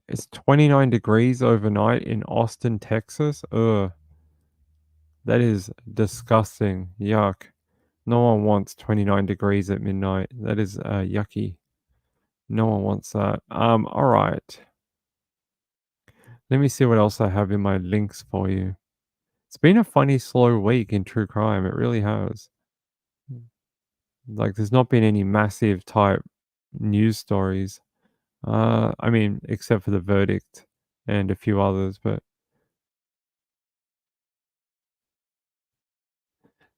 It's 29 degrees overnight in Austin, Texas. Ugh. That is disgusting. Yuck. No one wants 29 degrees at midnight. That is yucky. No one wants that. All right. Let me see what else I have in my links for you. It's been a funny, slow week in true crime. It really has. Like, there's not been any massive type news stories. I mean, except for the verdict and a few others, but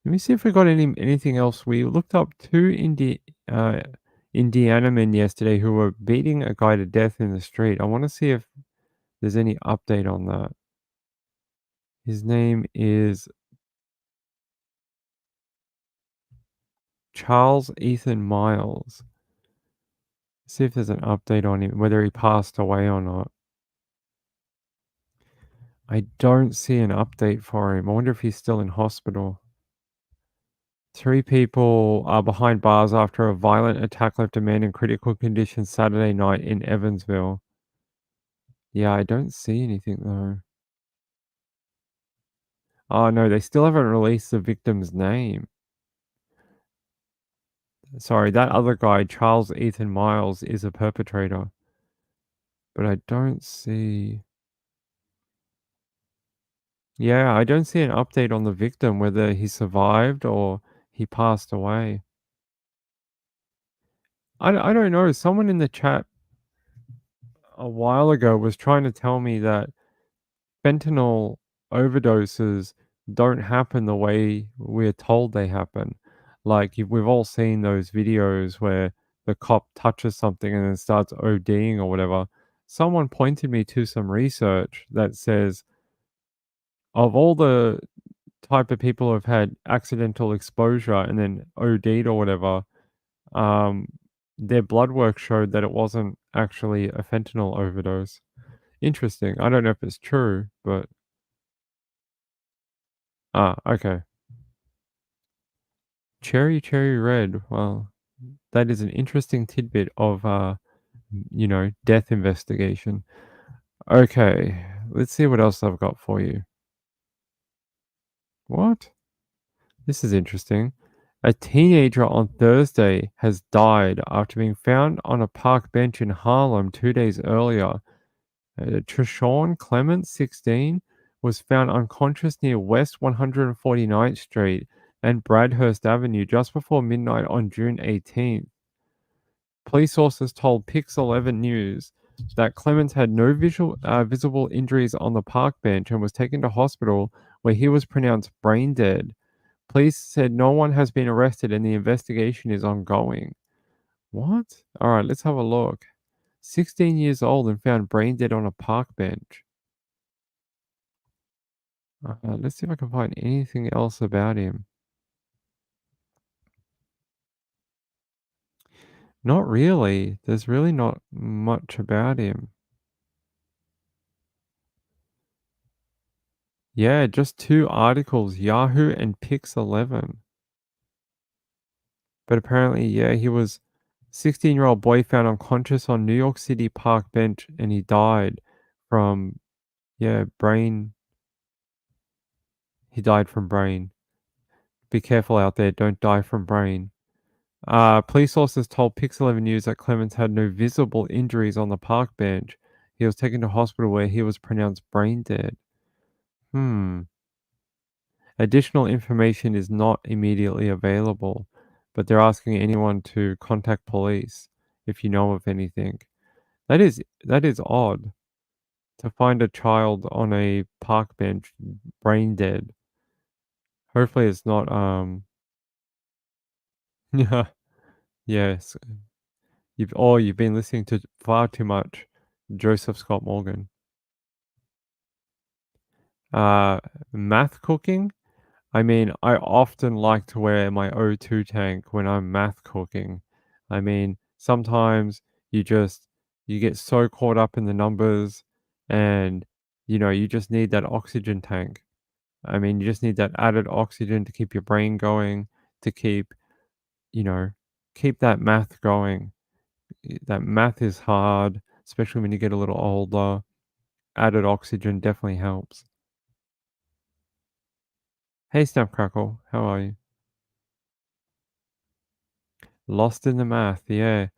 let me see if we got anything else. We looked up two Indiana men yesterday who were beating a guy to death in the street. I want to see if there's any update on that. His name is Charles Ethan Miles. See if there's an update on him, whether he passed away or not. I don't see an update for him. I wonder if he's still in hospital. 3 people are behind bars after a violent attack left a man in critical condition Saturday night in Evansville. Yeah, I don't see anything though. Oh no, they still haven't released the victim's name. Sorry, that other guy, Charles Ethan Miles, is a perpetrator. But I don't see... Yeah, I don't see an update on the victim, whether he survived or he passed away. I don't know. Someone in the chat a while ago was trying to tell me that fentanyl overdoses don't happen the way we're told they happen. Like, we've all seen those videos where the cop touches something and then starts ODing or whatever. Someone pointed me to some research that says of all the type of people who've had accidental exposure and then OD'd or whatever, their blood work showed that it wasn't actually a fentanyl overdose. Interesting. I don't know if it's true, but... okay. Cherry red. Well, that is an interesting tidbit of, death investigation. Okay, let's see what else I've got for you. What? This is interesting. A teenager on Thursday has died after being found on a park bench in Harlem 2 days earlier. Treshawn Clements, 16, was found unconscious near West 149th Street and Bradhurst Avenue just before midnight on June 18th. Police sources told Pix 11 News that Clements had no visible injuries on the park bench and was taken to hospital where he was pronounced brain dead. Police said no one has been arrested and the investigation is ongoing. What? All right, let's have a look. 16 years old and found brain dead on a park bench. Let's see if I can find anything else about him. Not really. There's really not much about him. Yeah, just 2 articles, Yahoo and Pix 11. But apparently, yeah, he was 16-year-old boy found unconscious on New York City park bench and he died from, brain. He died from brain. Be careful out there, don't die from brain. Police sources told Pix 11 News that Clements had no visible injuries on the park bench. He was taken to hospital where he was pronounced brain dead. Additional information is not immediately available, but they're asking anyone to contact police if you know of anything. That is odd to find a child on a park bench brain dead. Hopefully it's not yeah. Yes. You've been listening to far too much Joseph Scott Morgan. Math cooking? I mean, I often like to wear my O2 tank when I'm math cooking. I mean, sometimes you get so caught up in the numbers and, you just need that oxygen tank. I mean, you just need that added oxygen to keep your brain going, to keep, keep that math going. That math is hard, especially when you get a little older. Added oxygen definitely helps. Hey, Snapcrackle, how are you? Lost in the math, yeah.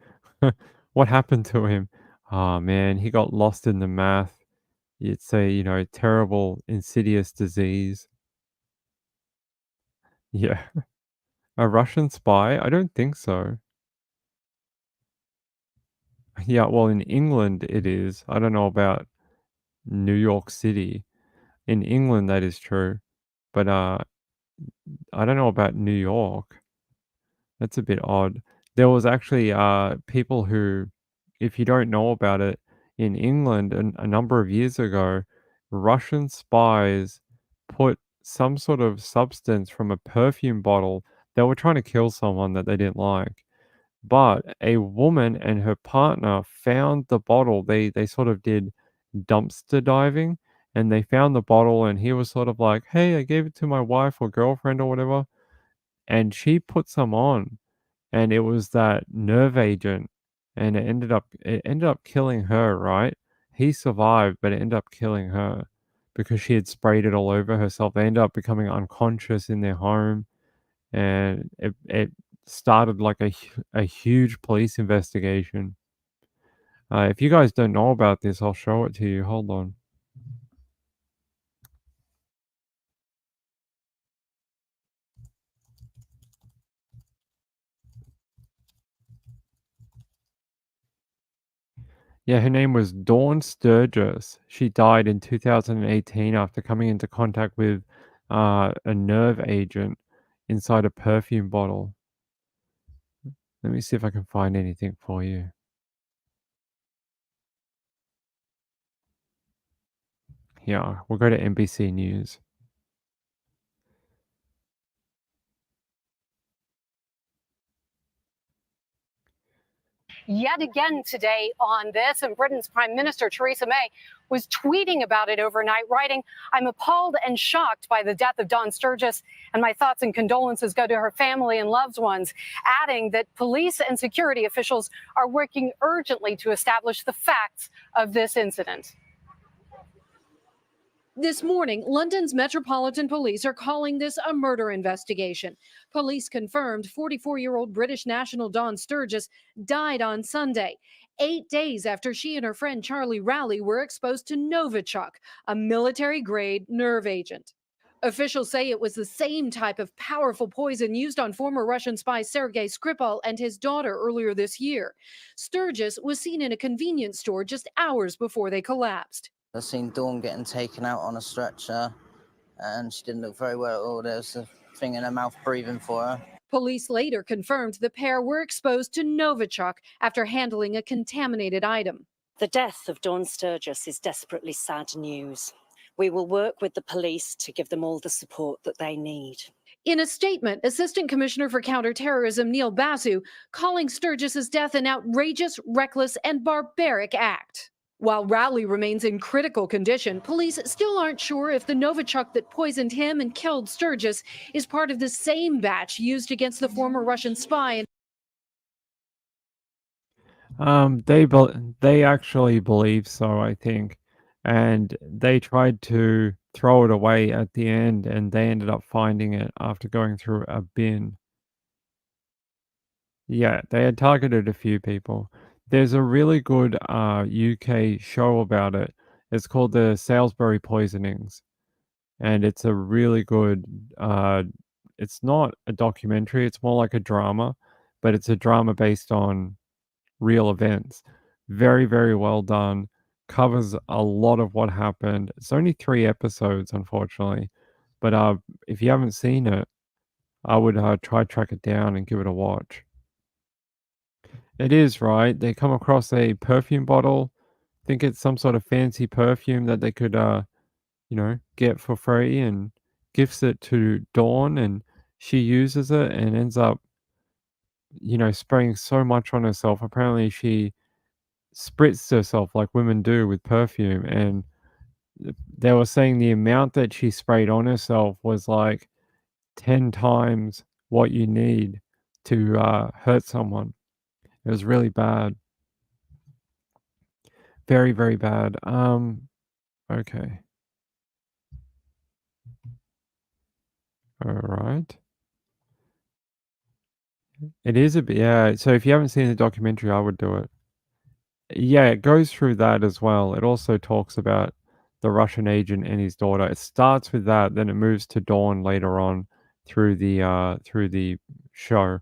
What happened to him? Oh man, he got lost in the math. It's a, terrible, insidious disease. Yeah. A Russian spy? I don't think so. Yeah, well, in England it is. I don't know about New York City. In England, that is true. But I don't know about New York. That's a bit odd. There was actually people who, if you don't know about it, in England a number of years ago, Russian spies put some sort of substance from a perfume bottle. They were trying to kill someone that they didn't like. But a woman and her partner found the bottle. They sort of did dumpster diving, and they found the bottle, and he was sort of like, "Hey, I gave it to my wife or girlfriend or whatever," and she put some on, and it was that nerve agent, and it ended up killing her, right? He survived, but it ended up killing her because she had sprayed it all over herself. They ended up becoming unconscious in their home, and it started like a huge police investigation. If you guys don't know about this, I'll show it to you. Hold on. Yeah, her name was Dawn Sturgis. She died in 2018 after coming into contact with a nerve agent inside a perfume bottle. Let me see if I can find anything for you. Yeah, we'll go to NBC News. Yet again today on this, and Britain's Prime Minister Theresa May was tweeting about it overnight, writing, "I'm appalled and shocked by the death of Dawn Sturgis, and my thoughts and condolences go to her family and loved ones," adding that police and security officials are working urgently to establish the facts of this incident. This morning, London's Metropolitan Police are calling this a murder investigation. Police confirmed 44-year-old British national Dawn Sturgis died on Sunday, 8 days after she and her friend Charlie Rowley were exposed to Novichok, a military-grade nerve agent. Officials say it was the same type of powerful poison used on former Russian spy Sergei Skripal and his daughter earlier this year. Sturgis was seen in a convenience store just hours before they collapsed. I seen Dawn getting taken out on a stretcher, and she didn't look very well at all. There was a thing in her mouth breathing for her. Police later confirmed the pair were exposed to Novichok after handling a contaminated item. The death of Dawn Sturgis is desperately sad news. We will work with the police to give them all the support that they need. In a statement, Assistant Commissioner for Counterterrorism Neil Basu calling Sturgis's death an outrageous, reckless, and barbaric act. While Rowley remains in critical condition, police still aren't sure if the Novichok that poisoned him and killed Sturgis is part of the same batch used against the former Russian spy. They actually believe so, I think, and they tried to throw it away at the end, and they ended up finding it after going through a bin. Yeah, they had targeted a few people. There's a really good UK show about it. It's called the Salisbury Poisonings, and it's a really good. It's not a documentary; it's more like a drama, but it's a drama based on real events. Very, very well done. Covers a lot of what happened. It's only 3 episodes, unfortunately, but if you haven't seen it, I would try track it down and give it a watch. It is, right? They come across a perfume bottle, think it's some sort of fancy perfume that they could, get for free, and gifts it to Dawn, and she uses it and ends up, spraying so much on herself. Apparently, she spritzed herself like women do with perfume, and they were saying the amount that she sprayed on herself was like 10 times what you need to hurt someone. It was really bad. Very, very bad. Okay. All right. It is a bit, yeah. So if you haven't seen the documentary, I would do it. Yeah, it goes through that as well. It also talks about the Russian agent and his daughter. It starts with that, then it moves to Dawn later on through the show.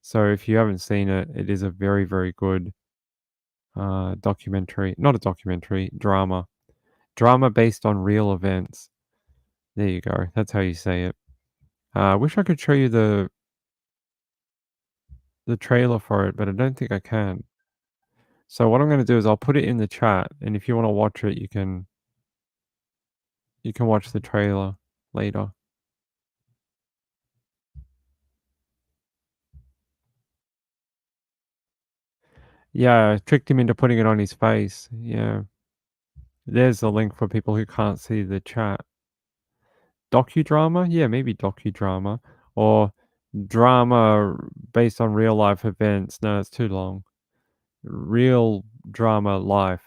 So if you haven't seen it, it is a very, very good documentary. Not a documentary, drama. Drama based on real events. There you go. That's how you say it. I wish I could show you the trailer for it, but I don't think I can. So what I'm going to do is I'll put it in the chat, and if you want to watch it, you can watch the trailer later. Yeah, I tricked him into putting it on his face. Yeah. There's the link for people who can't see the chat. Docudrama? Yeah, maybe docudrama. Or drama based on real life events. No, it's too long. Real drama life.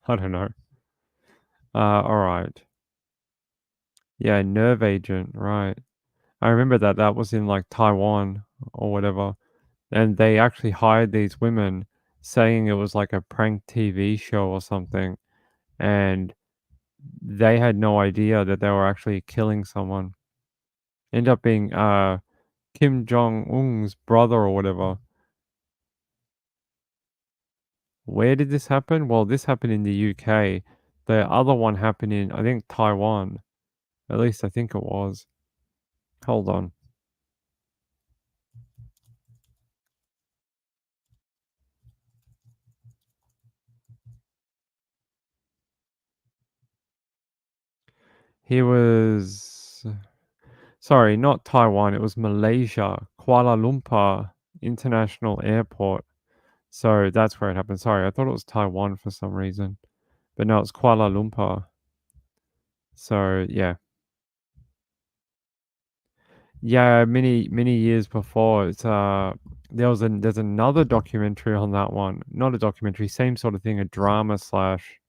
I don't know. Alright. Yeah, Nerve Agent, right. I remember that was in like Taiwan or whatever. And they actually hired these women saying it was like a prank TV show or something. And they had no idea that they were actually killing someone. End up being Kim Jong Un's brother or whatever. Where did this happen? Well, this happened in the UK. The other one happened in, I think, Taiwan. At least I think it was. Hold on. He was... Sorry, not Taiwan. It was Malaysia. Kuala Lumpur International Airport. So that's where it happened. Sorry, I thought it was Taiwan for some reason. But no, it's Kuala Lumpur. So, yeah. Yeah, many years before, it's there's another documentary on that one. Not a documentary, same sort of thing, a drama slash,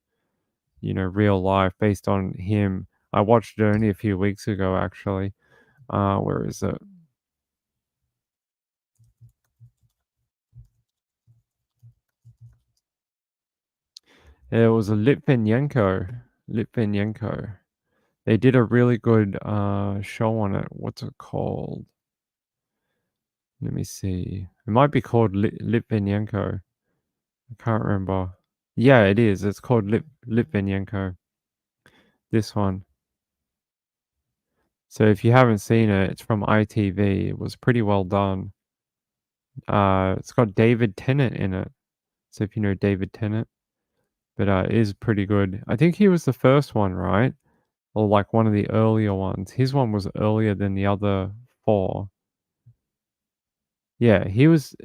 real life based on him. I watched it only a few weeks ago, actually. Where is it? It was a Litvinenko. Litvinenko. They did a really good show on it. What's it called? Let me see. It might be called Litvinenko. I can't remember. Yeah, it is. It's called Litvinenko. This one. So if you haven't seen it, it's from ITV. It was pretty well done. It's got David Tennant in it. So if you know David Tennant. But it is pretty good. I think he was the first one, right? Or like one of the earlier ones. His one was earlier than the other 4. Yeah, he was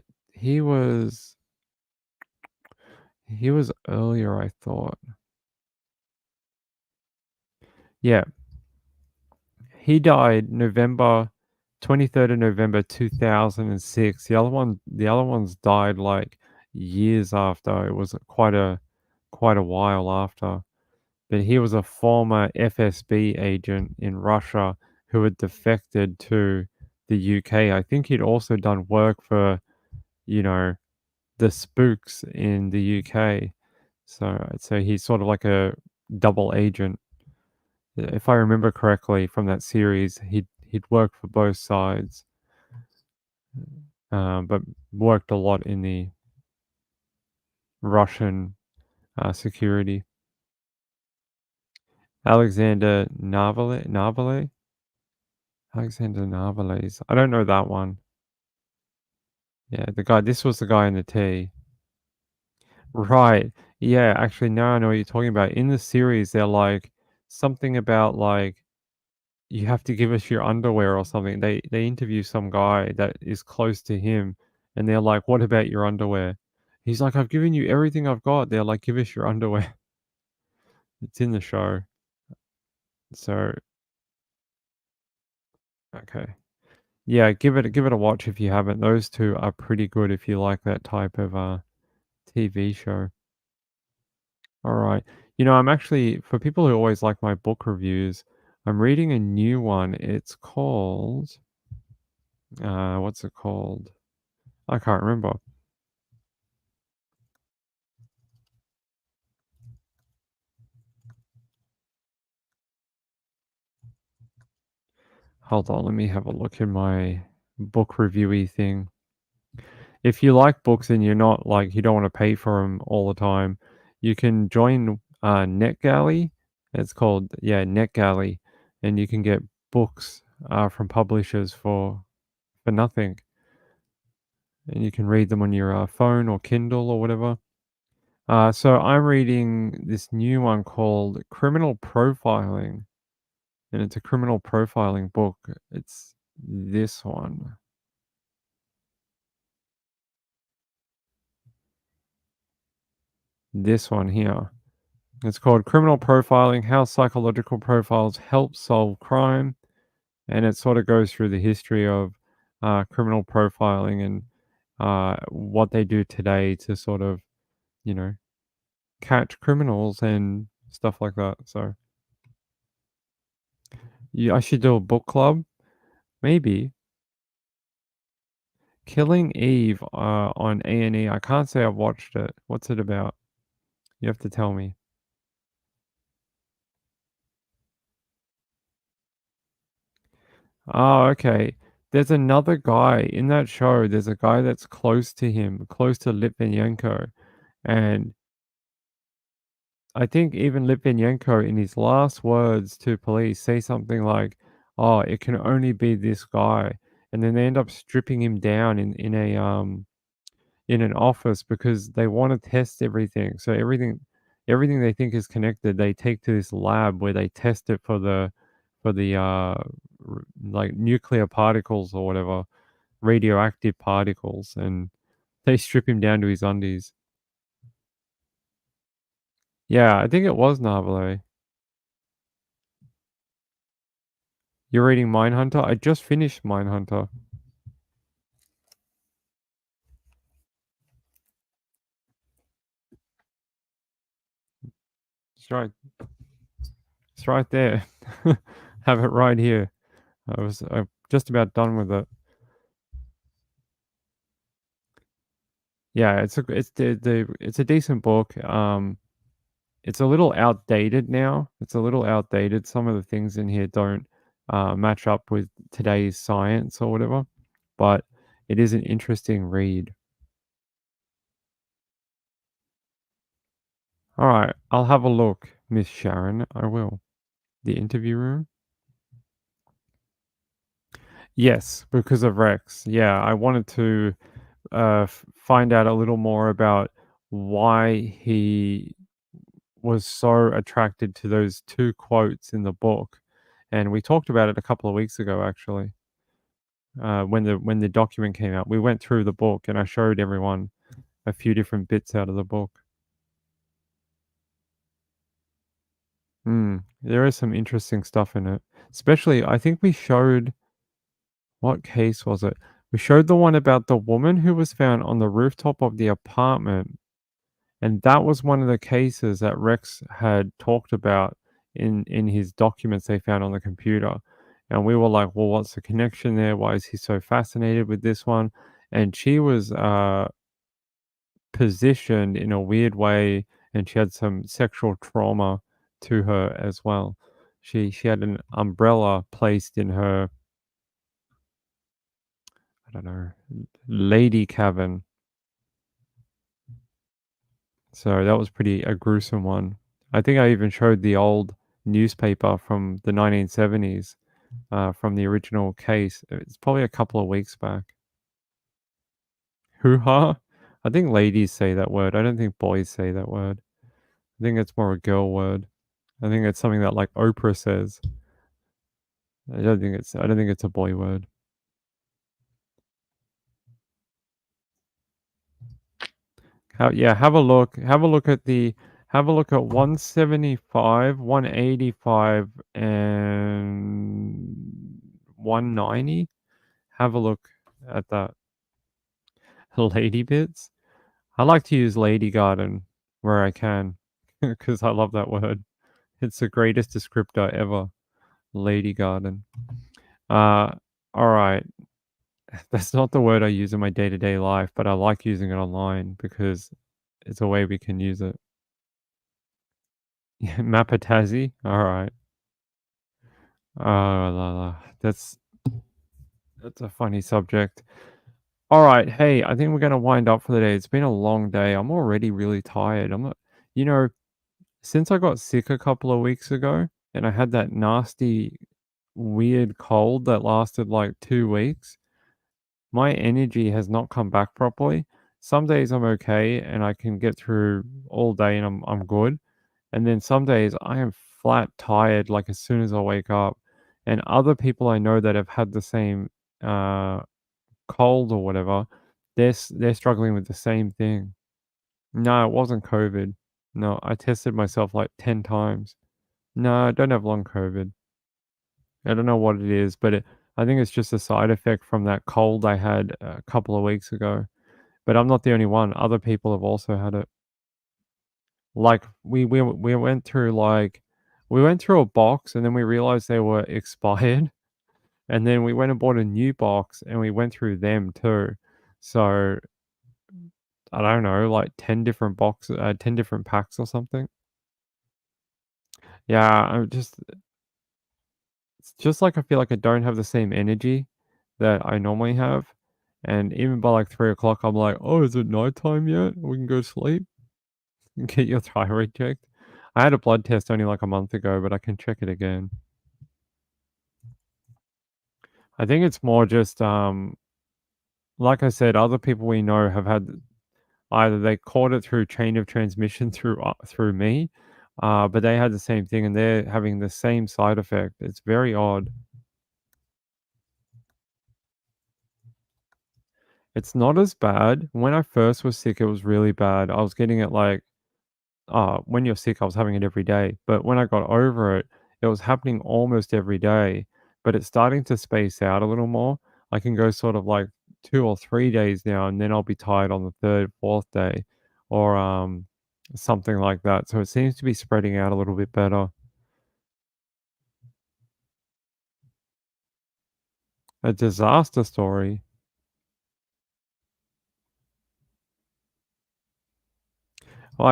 earlier, I thought. Yeah. He died November 23rd of November 2006. The other ones died like years after. It was quite a while after. But he was a former FSB agent in Russia who had defected to the UK. I think he'd also done work for, the spooks in the UK. So he's sort of like a double agent. If I remember correctly from that series, he'd worked for both sides, but worked a lot in the Russian security. Alexander Narvale? Alexander Narvales. I don't know that one. Yeah, this was the guy in the T. Right. Yeah, actually, now I know what you're talking about. In the series, they're like something about like you have to give us your underwear or something. They interview some guy that is close to him, and they're like, "What about your underwear?" He's like, "I've given you everything I've got." They're like, "Give us your underwear." It's in the show. So, okay. Yeah, give it a watch if you haven't. Those two are pretty good if you like that type of TV show. All right. I'm actually, for people who always like my book reviews, I'm reading a new one. It's called, what's it called? I can't remember. Hold on, let me have a look in my book reviewy thing. If you like books and you're not like you don't want to pay for them all the time, you can join NetGalley. It's called NetGalley, and you can get books from publishers for nothing, and you can read them on your phone or Kindle or whatever. So I'm reading this new one called Criminal Profiling, and it's a criminal profiling book. It's this one. This one here. It's called Criminal Profiling, How Psychological Profiles Help Solve Crime. And it sort of goes through the history of criminal profiling and what they do today to sort of, you know, catch criminals and stuff like that. So I should do a book club. Maybe. Killing Eve on A&E. I can't say I've watched it. What's it about? You have to tell me. Oh, okay. There's another guy in that show. There's a guy that's close to him, close to Litvinenko. And I think even Litvinenko, in his last words to police, say something like, "Oh, it can only be this guy," and then they end up stripping him down in an office because they want to test everything. So everything they think is connected, they take to this lab where they test it for the like nuclear particles or whatever, radioactive particles, and they strip him down to his undies. Yeah, I think it was Narvale. You're reading Mindhunter? I just finished Mindhunter. It's right. It's right there. Have it right here. I'm just about done with it. Yeah, it's a decent book. It's a little outdated now. It's a little outdated. Some of the things in here don't match up with today's science or whatever, but it is an interesting read. All right, I'll have a look, Miss Sharon. I will. The interview room? Yes, because of Rex. Yeah, I wanted to find out a little more about why he was so attracted to those two quotes in the book. And we talked about it a couple of weeks ago, actually. When the document came out, we went through the book and I showed everyone a few different bits out of the book. There is some interesting stuff in it. Especially, I think we showed, what case was it? We showed the one about the woman who was found on the rooftop of the apartment. And that was one of the cases that Rex had talked about in his documents they found on the computer. And we were like, well, what's the connection there? Why is he so fascinated with this one? And she was positioned in a weird way, and she had some sexual trauma to her as well. She had an umbrella placed in her, I don't know, lady cabin. So that was a gruesome one. I think I even showed the old newspaper from the 1970s from the original case. It's probably a couple of weeks back. Hoo-ha? I think ladies say that word. I don't think boys say that word. I think it's more a girl word. I think it's something that like Oprah says. I don't think it's a boy word. Have a look. Have a look at 175, 185, and 190. Have a look at that. Lady bits. I like to use lady garden where I can because I love that word. It's the greatest descriptor ever. Lady garden. All right. That's not the word I use in my day-to-day life, but I like using it online because it's a way we can use it. Yeah, Mapatazi? Alright. Oh, la la. It's a funny subject. All right, hey, I think we're gonna wind up for the day. It's been a long day. I'm already really tired. I'm not, you know, since I got sick a couple of weeks ago and I had that nasty, weird cold that lasted like 2 weeks, my energy has not come back properly. Some days I'm okay and I can get through all day and I'm good. And then some days I am flat tired like as soon as I wake up. And other people I know that have had the same uh cold or whatever, they're struggling with the same thing. No, it wasn't COVID. No, I tested myself like 10 times. No, I don't have long COVID. I don't know what it is, but I think it's just a side effect from that cold I had a couple of weeks ago. But I'm not the only one. Other people have also had it. Like we went through a box and then we realized they were expired. And then we went and bought a new box and we went through them too. So I don't know, like 10 different 10 different packs or something. Yeah, it's just like I feel like I don't have the same energy that I normally have. And even by like 3 o'clock, I'm like, oh, is it nighttime yet? We can go sleep and get your thyroid checked. I had a blood test only like a month ago, but I can check it again. I think it's more just, like I said, other people we know have had either they caught it through chain of transmission through me, but they had the same thing and they're having the same side effect. It's very odd. It's not as bad. When I first was sick, it was really bad. I was getting it like, when you're sick, I was having it every day. But when I got over it, it was happening almost every day. But it's starting to space out a little more. I can go sort of like 2 or 3 days now, and then I'll be tired on the third, fourth day, or something like that. So it seems to be spreading out a little bit better. A disaster story. Well, I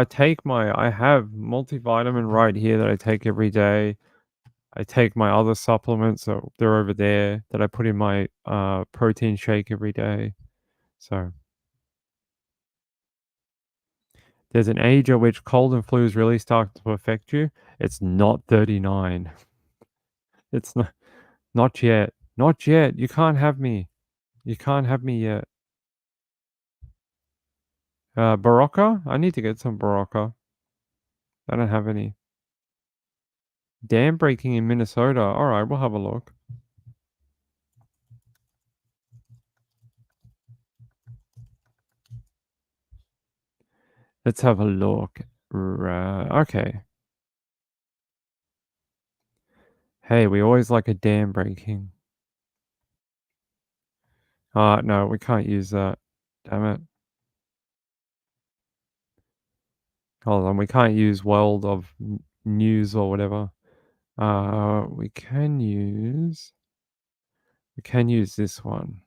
have multivitamin right here that I take every day. I take my other supplements, so they're over there that I put in my protein shake every day. So there's an age at which cold and flus really start to affect you. It's not 39. It's not yet. Not yet. You can't have me. You can't have me yet. Barocca? I need to get some Barocca. I don't have any. Dam breaking in Minnesota. All right, we'll have a look. Let's have a look. Okay. Hey, we always like a dam breaking. No, we can't use that. Damn it. Hold on, we can't use World of News or whatever. We can use this one.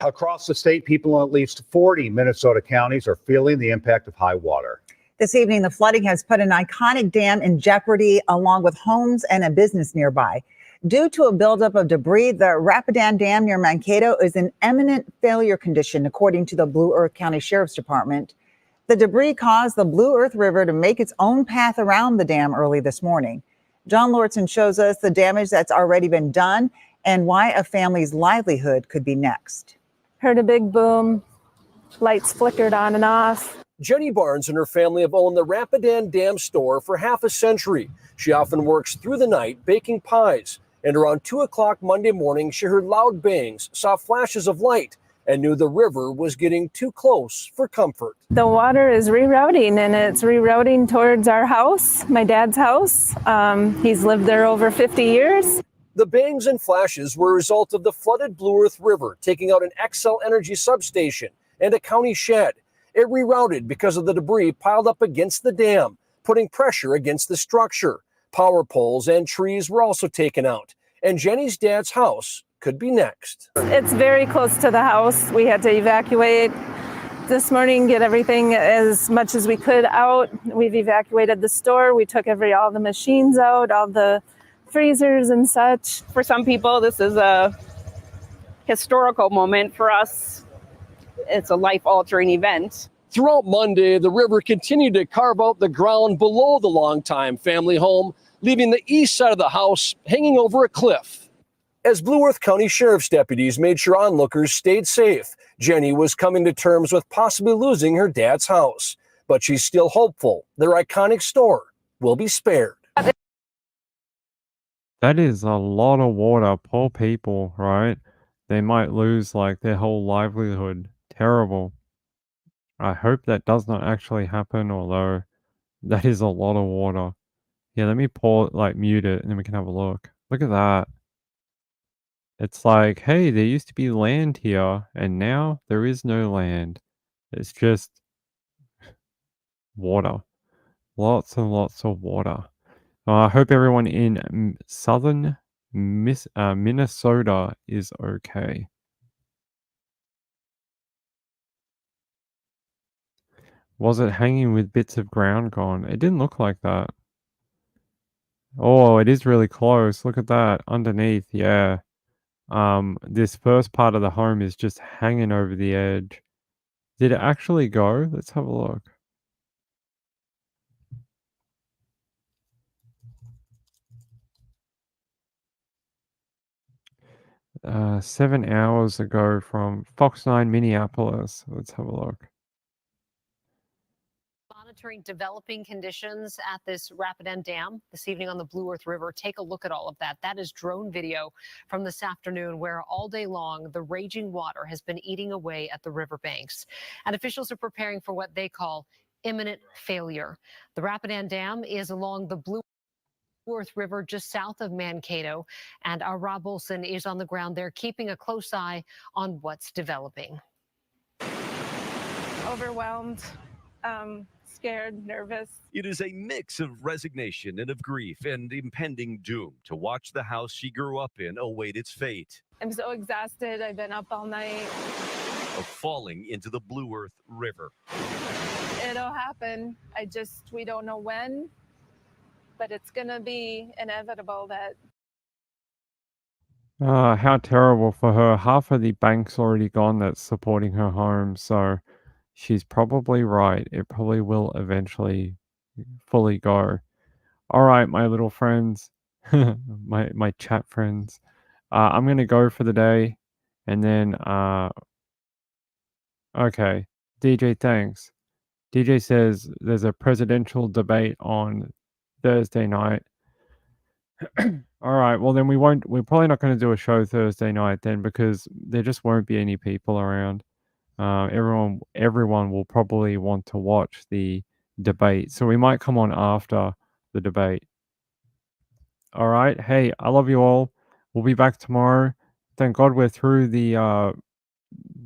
Across the state, people in at least 40 Minnesota counties are feeling the impact of high water. This evening, the flooding has put an iconic dam in jeopardy, along with homes and a business nearby. Due to a buildup of debris, the Rapidan Dam near Mankato is in imminent failure condition, according to the Blue Earth County Sheriff's Department. The debris caused the Blue Earth River to make its own path around the dam early this morning. John Lortzen shows us the damage that's already been done and why a family's livelihood could be next. Heard a big boom, lights flickered on and off. Jenny Barnes and her family have owned the Rapidan Dam store for half a century. She often works through the night baking pies. And around 2 o'clock Monday morning, she heard loud bangs, saw flashes of light, and knew the river was getting too close for comfort. The water is rerouting, and it's rerouting towards our house, my dad's house. He's lived there over 50 years. The bangs and flashes were a result of the flooded Blue Earth River taking out an Xcel Energy substation and a county shed. It rerouted because of the debris piled up against the dam, putting pressure against the structure. Power poles and trees were also taken out, and Jenny's dad's house could be next. It's very close to the house. We had to evacuate this morning, get everything as much as we could out. We've evacuated the store. We took all the machines out, all the freezers and such. For some people, this is a historical moment. For us, it's a life-altering event. Throughout Monday, the river continued to carve out the ground below the longtime family home, leaving the east side of the house hanging over a cliff. As Blue Earth County Sheriff's deputies made sure onlookers stayed safe, Jenny was coming to terms with possibly losing her dad's house. But she's still hopeful their iconic store will be spared. That is a lot of water. Poor people, right? They might lose like their whole livelihood. Terrible. I hope that does not actually happen, although that is a lot of water. Yeah, let me mute it, and then we can have a look. Look at that. It's like, hey, there used to be land here, and now there is no land. It's just water. Lots and lots of water. I hope everyone in southern Minnesota is okay. Was it hanging with bits of ground gone? It didn't look like that. Oh, it is really close. Look at that. Underneath, yeah. This first part of the home is just hanging over the edge. Did it actually go? Let's have a look. Uh, 7 hours ago from Fox 9 Minneapolis. Let's have a look. Monitoring developing conditions at this Rapidan Dam this evening on the Blue Earth River. Take a look at all of that. That is drone video from this afternoon where all day long the raging water has been eating away at the riverbanks. And officials are preparing for what they call imminent failure. The Rapidan Dam is along the Blue Earth River just south of Mankato, and our Rob Olson is on the ground there keeping a close eye on what's developing. Overwhelmed, scared, nervous. It is a mix of resignation and of grief and impending doom to watch the house she grew up in await its fate I'm so exhausted. I've been up all night. of falling into the Blue Earth River. It'll happen. We don't know when, but it's going to be inevitable that. How terrible for her. Half of the bank's already gone that's supporting her home, so she's probably right. It probably will eventually fully go. All right, my little friends, my chat friends. I'm gonna go for the day, and then okay, DJ, thanks. DJ says there's a presidential debate on Thursday night. All right, well then we're probably not going to do a show Thursday night then because there just won't be any people around. Everyone will probably want to watch the debate, so we might come on after the debate. All right, hey, I love you all. We'll be back tomorrow. Thank God we're through the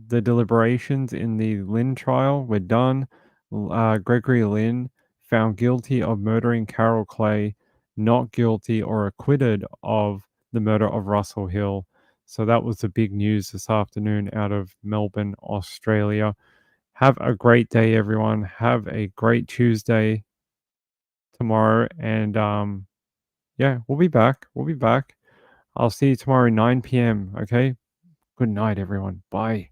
deliberations in the Lynn trial. We're done. Gregory Lynn found guilty of murdering Carol Clay, not guilty or acquitted of the murder of Russell Hill. So that was the big news this afternoon out of Melbourne, Australia. Have a great day, everyone. Have a great Tuesday tomorrow. And yeah, we'll be back. We'll be back. I'll see you tomorrow, 9 p.m. Okay? Good night, everyone. Bye.